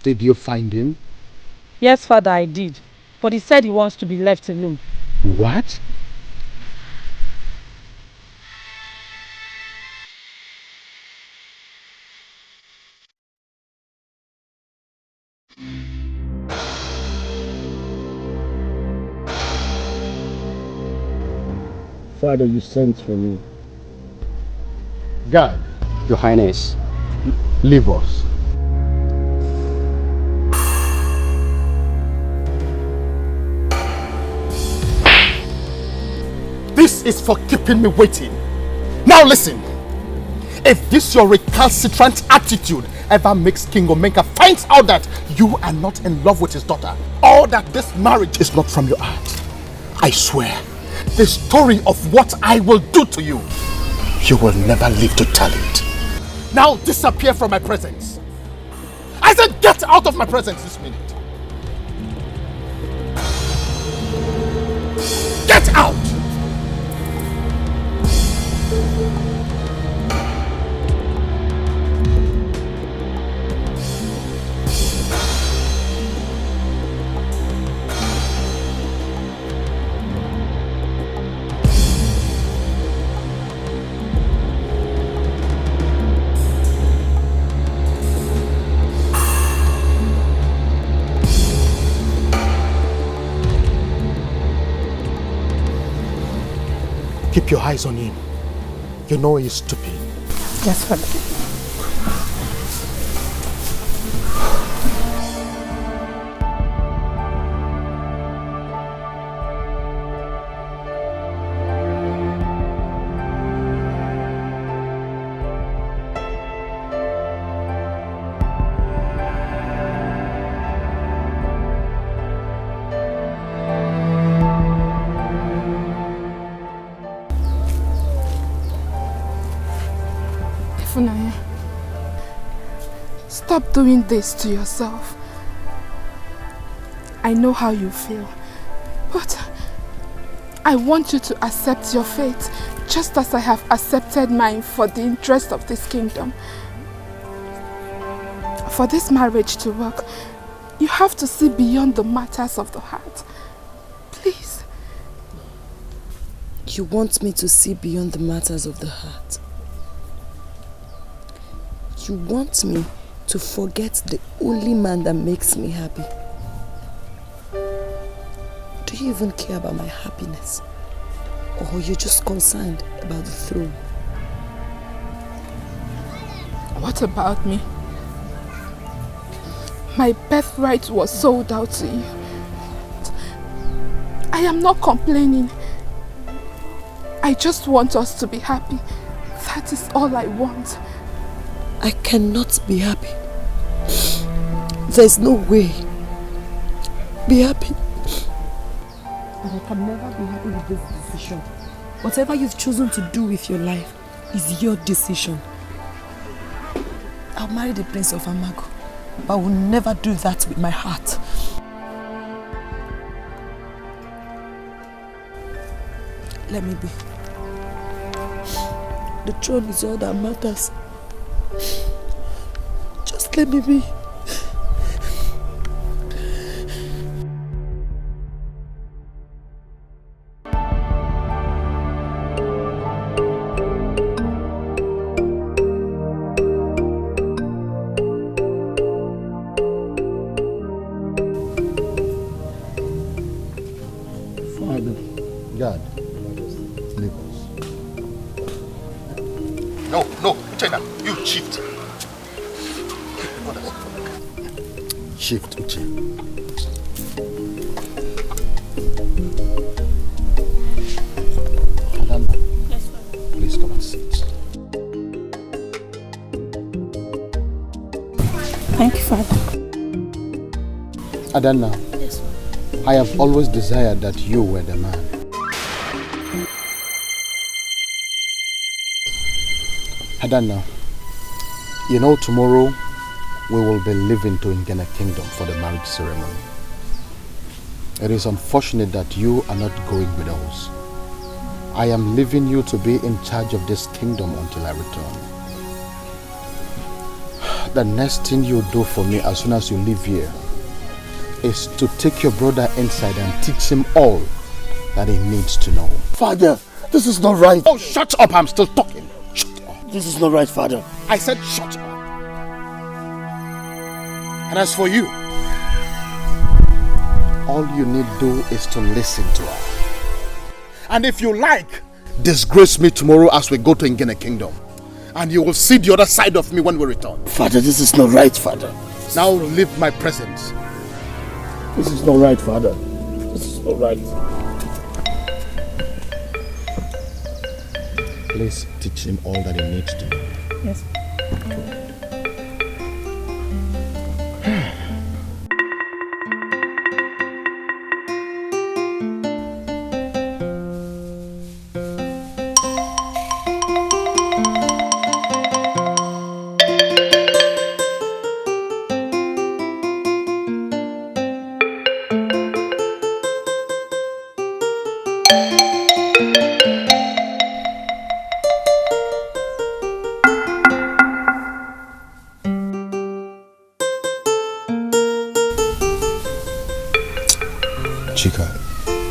Did you find him? Yes, father, I did. But he said he wants to be left alone. What? Father, you sent for me. God. Your Highness. Leave us. This is for keeping me waiting. Now listen. If this your recalcitrant attitude ever makes King Omega finds out that you are not in love with his daughter, or that this marriage is not from your heart, I swear, the story of what I will do to you, you will never live to tell it. Now disappear from my presence. I said get out of my presence this minute. Get out! Keep your eyes on him. You know he's stupid. Yes, father. Stop doing this to yourself. I know how you feel, but I want you to accept your fate just as I have accepted mine for the interest of this kingdom. For this marriage to work, you have to see beyond the matters of the heart. Please. You want me to see beyond the matters of the heart? You want me to forget the only man that makes me happy? Do you even care about my happiness? Or you're just concerned about the throne? What about me? My birthright was sold out to you. I am not complaining. I just want us to be happy. That is all I want. I cannot be happy. There's no way. Be happy. And I can never be happy with this decision. Whatever you've chosen to do with your life is your decision. I'll marry the Prince of Amago, but I will never do that with my heart. Let me be. The throne is all that matters. Just let me be. Father, God, leave us. No, China, you cheat. Shift, Uche. Adana, Yes, Father. please come and sit. Thank you, Father. Adana, Yes, Father. I have always desired that you were the man. Adana, you know tomorrow we will be leaving to Ngene Kingdom for the marriage ceremony. It is unfortunate that you are not going with us. I am leaving you to be in charge of this kingdom until I return. The next thing you do for me as soon as you leave here is to take your brother inside and teach him all that he needs to know. Father, this is not right. Oh, shut up, I'm still talking. Shut up. This is not right, Father. I said shut up. And as for you, all you need do is to listen to her. And if you like, disgrace me tomorrow as we go to Ngene Kingdom. And you will see the other side of me when we return. Father, this is not right, Father. Now leave my presence. This is not right, Father. This is not right. Please teach him all that he needs to know. Yes.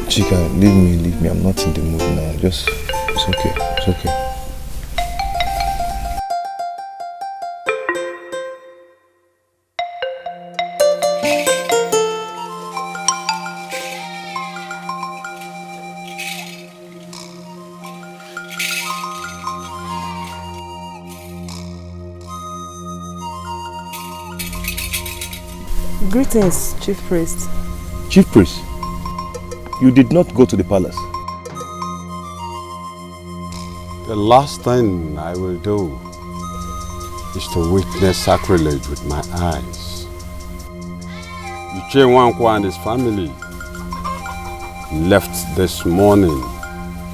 Chica, leave me. I'm not in the mood now. It's okay. It's okay. Greetings, Chief Priest. Chief Priest, you did not go to the palace. The last thing I will do is to witness sacrilege with my eyes. Chinenye and his family left this morning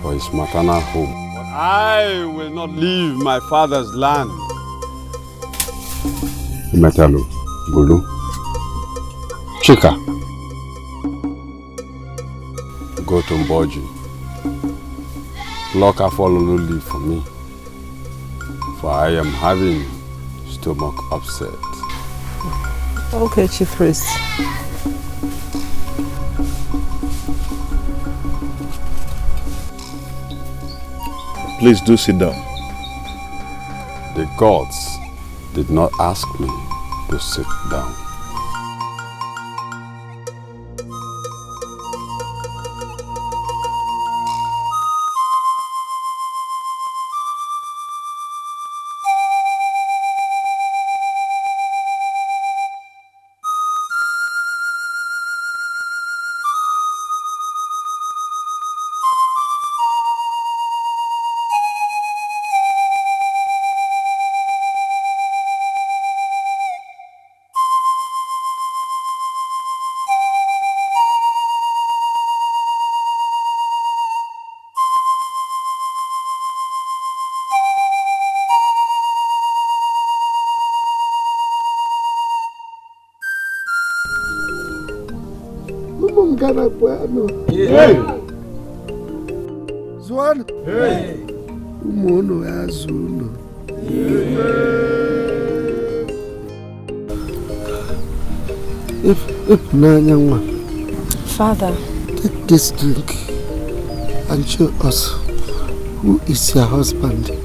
for his maternal home. But I will not leave my father's land. Imetalu, Bulu, Chica, go to Mboji. Pluck a follow leave for me, for I am having stomach upset. Okay, Chief Priest. Please do sit down. The gods did not ask me to sit down. Ghana Bueno. Zuan. Umono Azuno. If Nanya, Father, take this drink and show us who is your husband.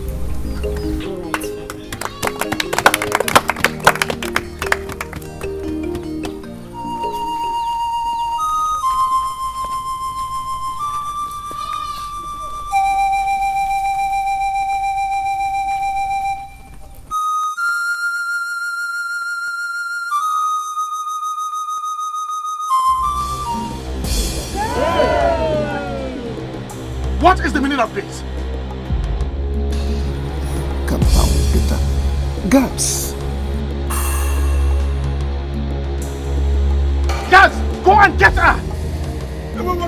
What is the meaning of this? Calm down, Peter. Guards. Guards, go and get her! Wait.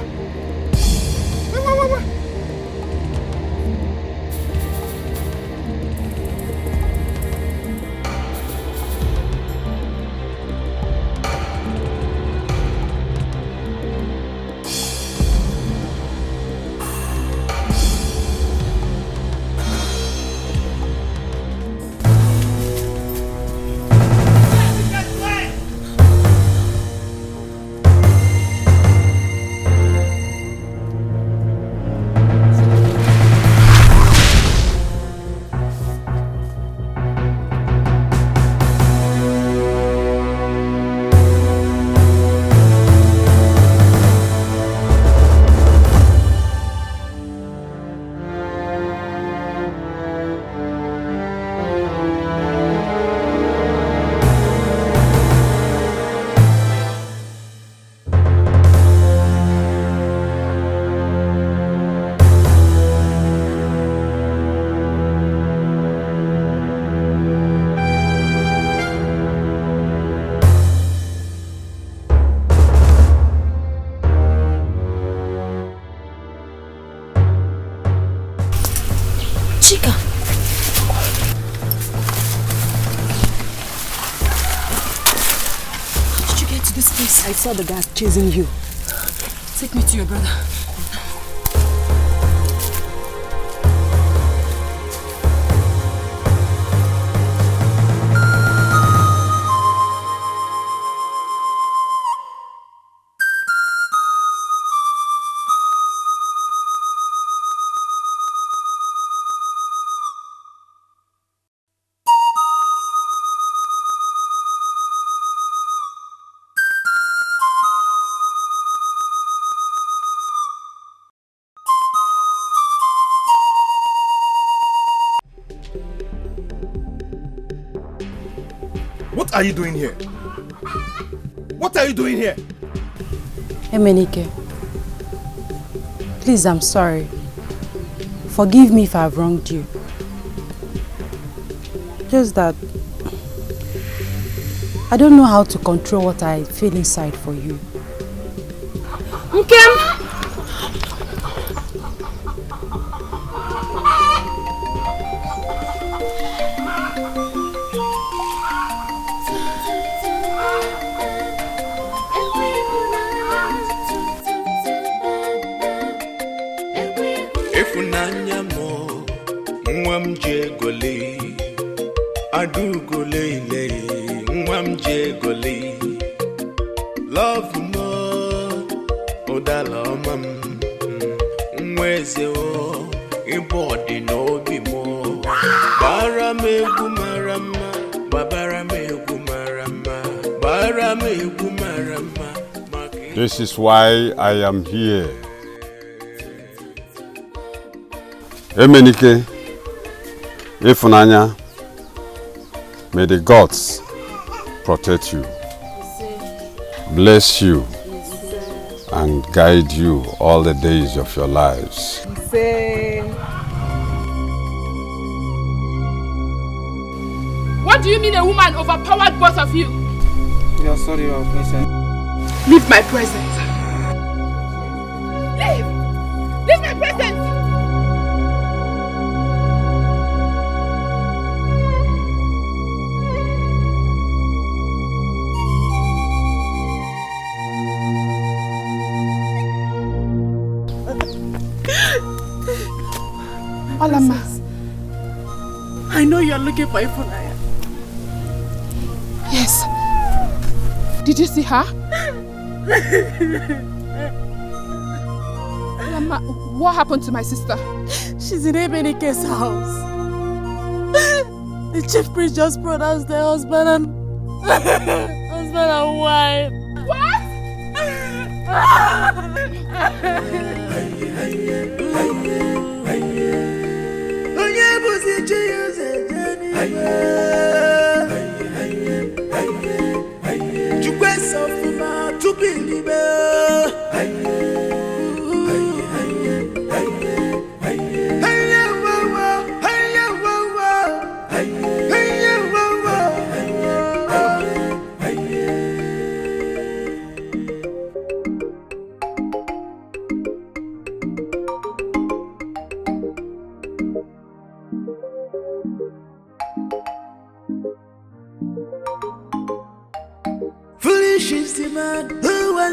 Chica! How did you get to this place? I saw the guys chasing you. Take me to your brother. What are you doing here? What are you doing here? Emenike, please, I'm sorry. Forgive me if I've wronged you. Just that I don't know how to control what I feel inside for you. Nkem! Love more, odala mam, mweze o, ibodi no bi more. Bara me gumarama, babara me gumarama, bara me gumarama. This is why I am here. Emenike, Ifunanya, may the gods protect you, bless you, and guide you all the days of your lives. What do you mean a woman overpowered both of you? We are sorry, our princess. Leave my presence. Leave! Leave my presence! Olama, I know you are looking for Ifunanya. Yes. Did you see her? Olama, what happened to my sister? She's in Ebenike's house. The chief priest just pronounced their husband and wife. What?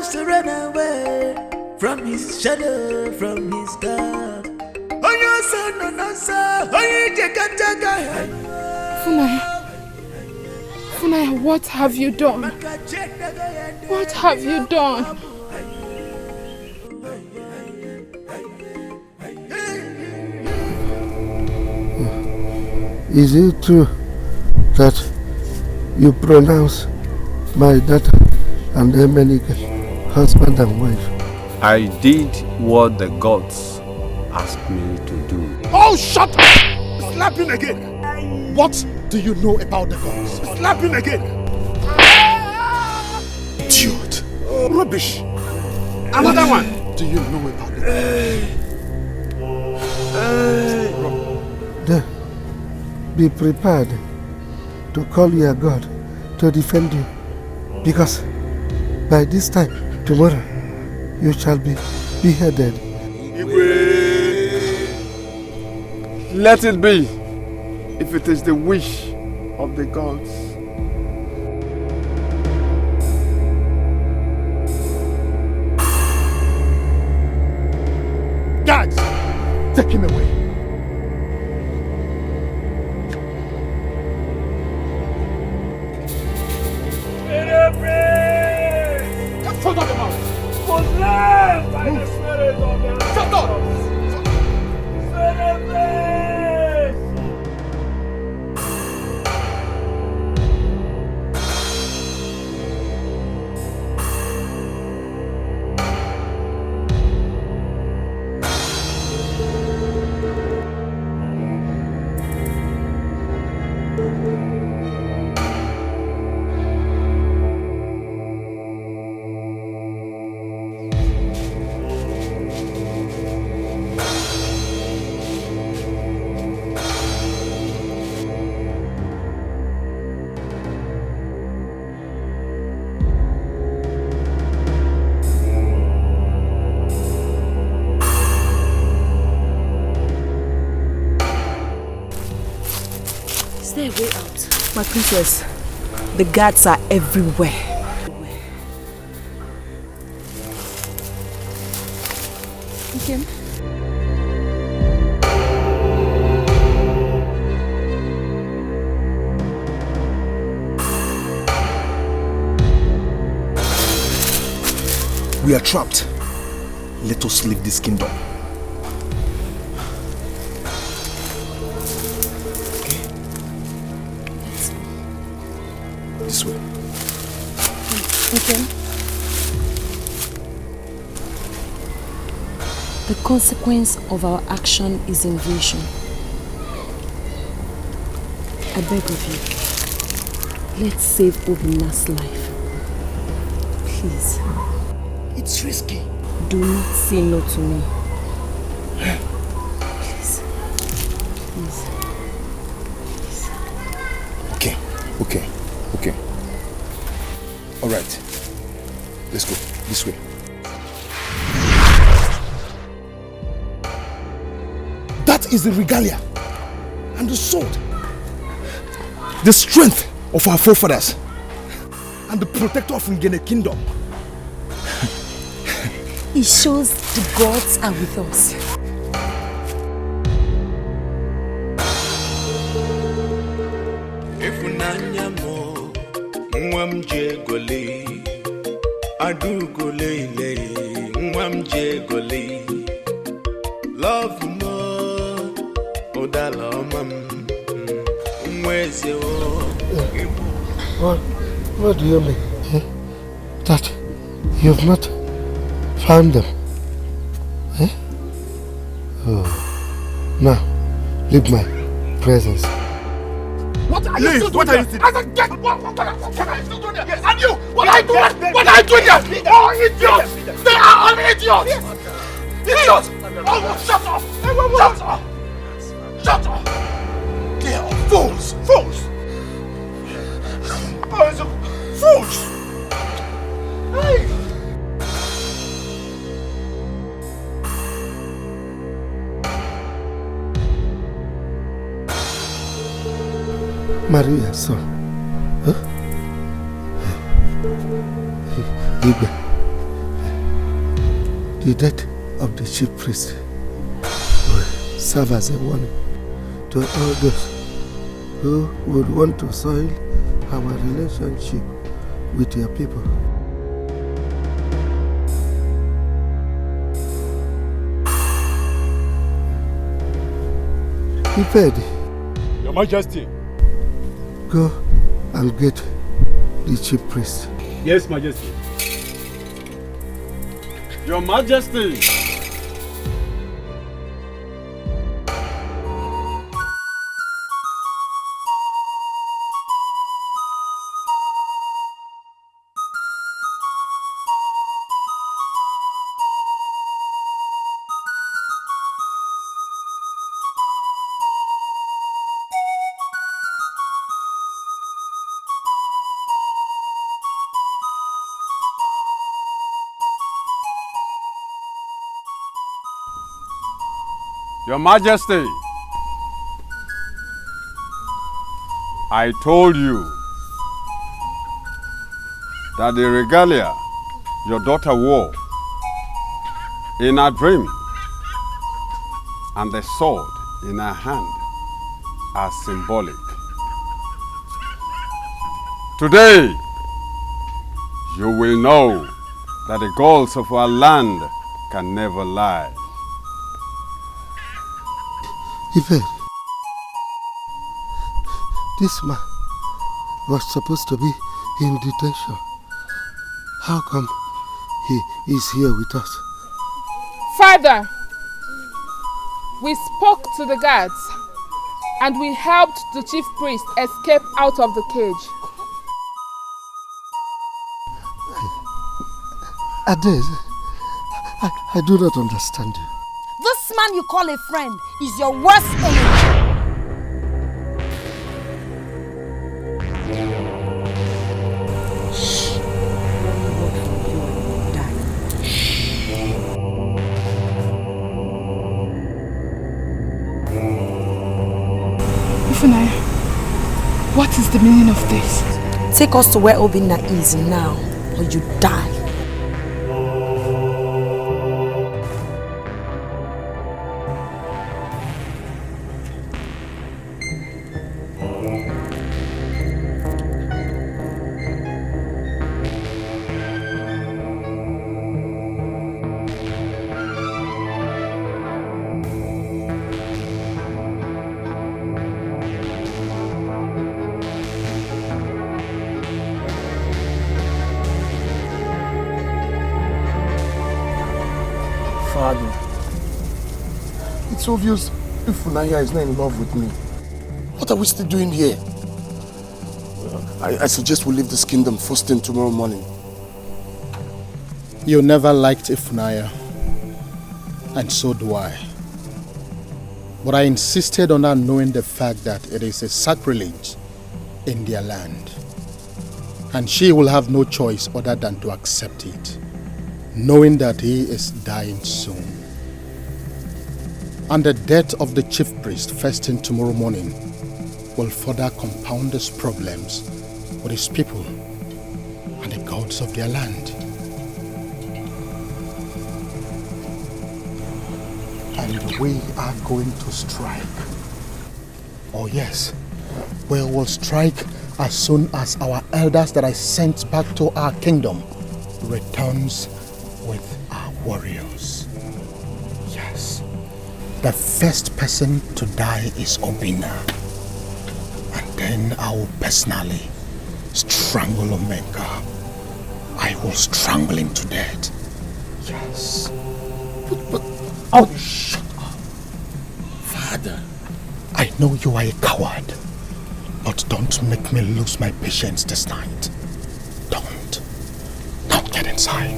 wants to run away from his shadow, from his God. Oh, no, son, no, no, sir. Oh, you take a Funaya, what have you done? What have you done? Is it true that you pronounce my daughter and Emenike husband and wife? I did what the gods asked me to do. Oh, shut up! Slap him again! What do you know about the gods? Slap him again! Idiot! Rubbish! Another one! Do you know about the gods? Then, be prepared to call your God to defend you, because by this time tomorrow you shall be beheaded. Let it be, if it is the wish of the gods. Guards, take him away. Shut up, mouth. Possessed by the spirit of the Shut up! Is there a way out? My princess, the guards are everywhere. Okay. We are trapped. Let us leave this kingdom. This way. Okay. The consequence of our action is invasion. I beg of you, let's save Obina's life. Please. It's risky. Do not say no to me. Please. Please. Okay. All right. Let's go. This way. That is the regalia and the sword. The strength of our forefathers and the protector of Ngene kingdom. It shows the gods are with us. Love more, Odala where's your What do you mean? That you've not found them? Oh. Now, leave my presence. What are you still doing there? What can I still do there? Yes. And you, what are you doing? What are you doing there? Oh, idiots! They are all idiots! Idiots! Oh, shut up! Shut up! Shut up! They are fools! Fools! Oh, it's fools! Hey! Maria, son. Huh? Igwe, The death of the chief priest will serve as a warning to all those who would want to soil our relationship with your people. Ifedi, Your Majesty. Go and get the chief priest. Yes, Majesty. Your Majesty. Your Majesty, I told you that the regalia your daughter wore in her dream and the sword in her hand are symbolic. Today, you will know that the gods of our land can never lie. Ife, this man was supposed to be in detention. How come he is here with us? Father, we spoke to the guards and we helped the chief priest escape out of the cage. Ades, I do not understand you. This man you call a friend is your worst enemy. Ifunaya, what is the meaning of this? Take us to where Obinna is now, or you die. It's obvious Ifunaya is not in love with me. What are we still doing here? I suggest we leave this kingdom first thing tomorrow morning. You never liked Ifunaya, and so do I. But I insisted on her knowing the fact that it is a sacrilege in their land. And she will have no choice other than to accept it, knowing that he is dying soon. And the death of the chief priest first thing tomorrow morning will further compound his problems with his people and the gods of their land. And we are going to strike. Oh yes, we will strike as soon as our elders that I sent back to our kingdom returns with our warriors. Yes. The first person to die is Obinna. And then I will personally strangle Omenka. I will strangle him to death. Yes. Oh, shut up. Father. I know you are a coward. But don't make me lose my patience this night. Don't. Now get inside.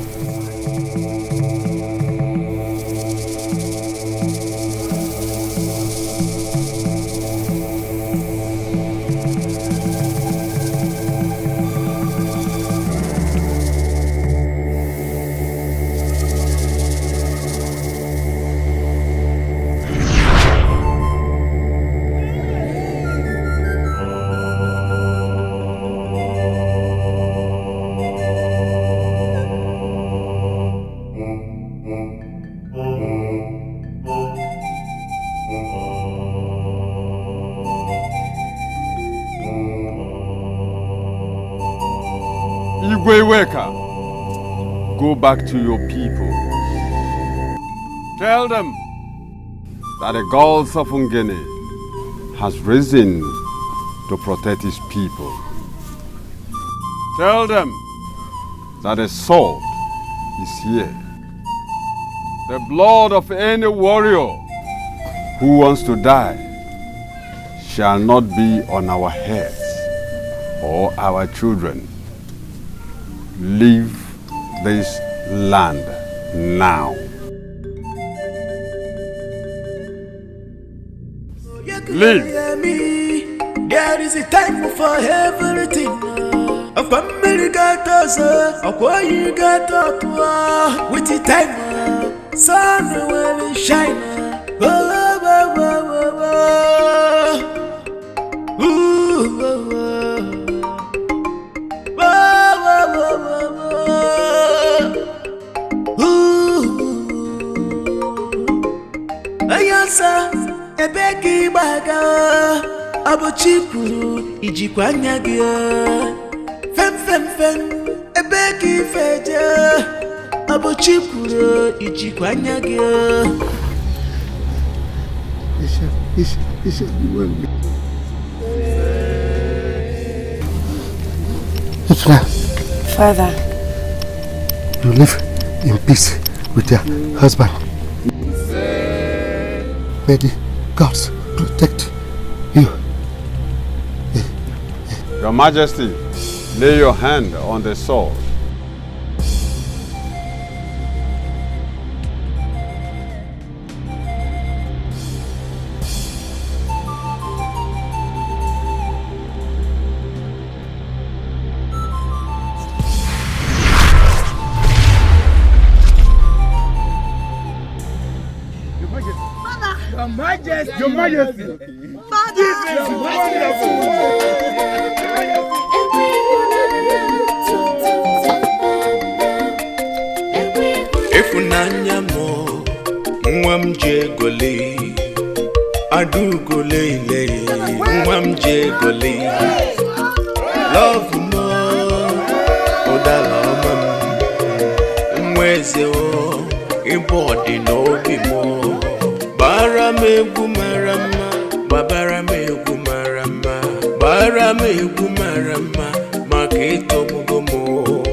Igweweka, go back to your people. Tell them that the gods of Ngene has risen to protect his people. Tell them that the sword is here. The blood of any warrior who wants to die shall not be on our heads or our children. Leave this land now. Leave. There is a time for everything. A family got us, a boy got up with the time. Sun will shine. Ayasa, ebeki baga, abochipuru, ijikwanya gia. Fem, ebeki feja, abochipuru, ijikwanya gia. Father, you live in peace with your husband. May the gods protect you. Your Majesty, lay your hand on the sword. Your Majesty! This is wonderful! Efunanya mo, mwamje gole, adu gole le, mwamje gole. Love mo, odala mam, mweze o, ibodi no bimo. Barame gumarama, babarame gumarama, barame gumarama, makito mugomo.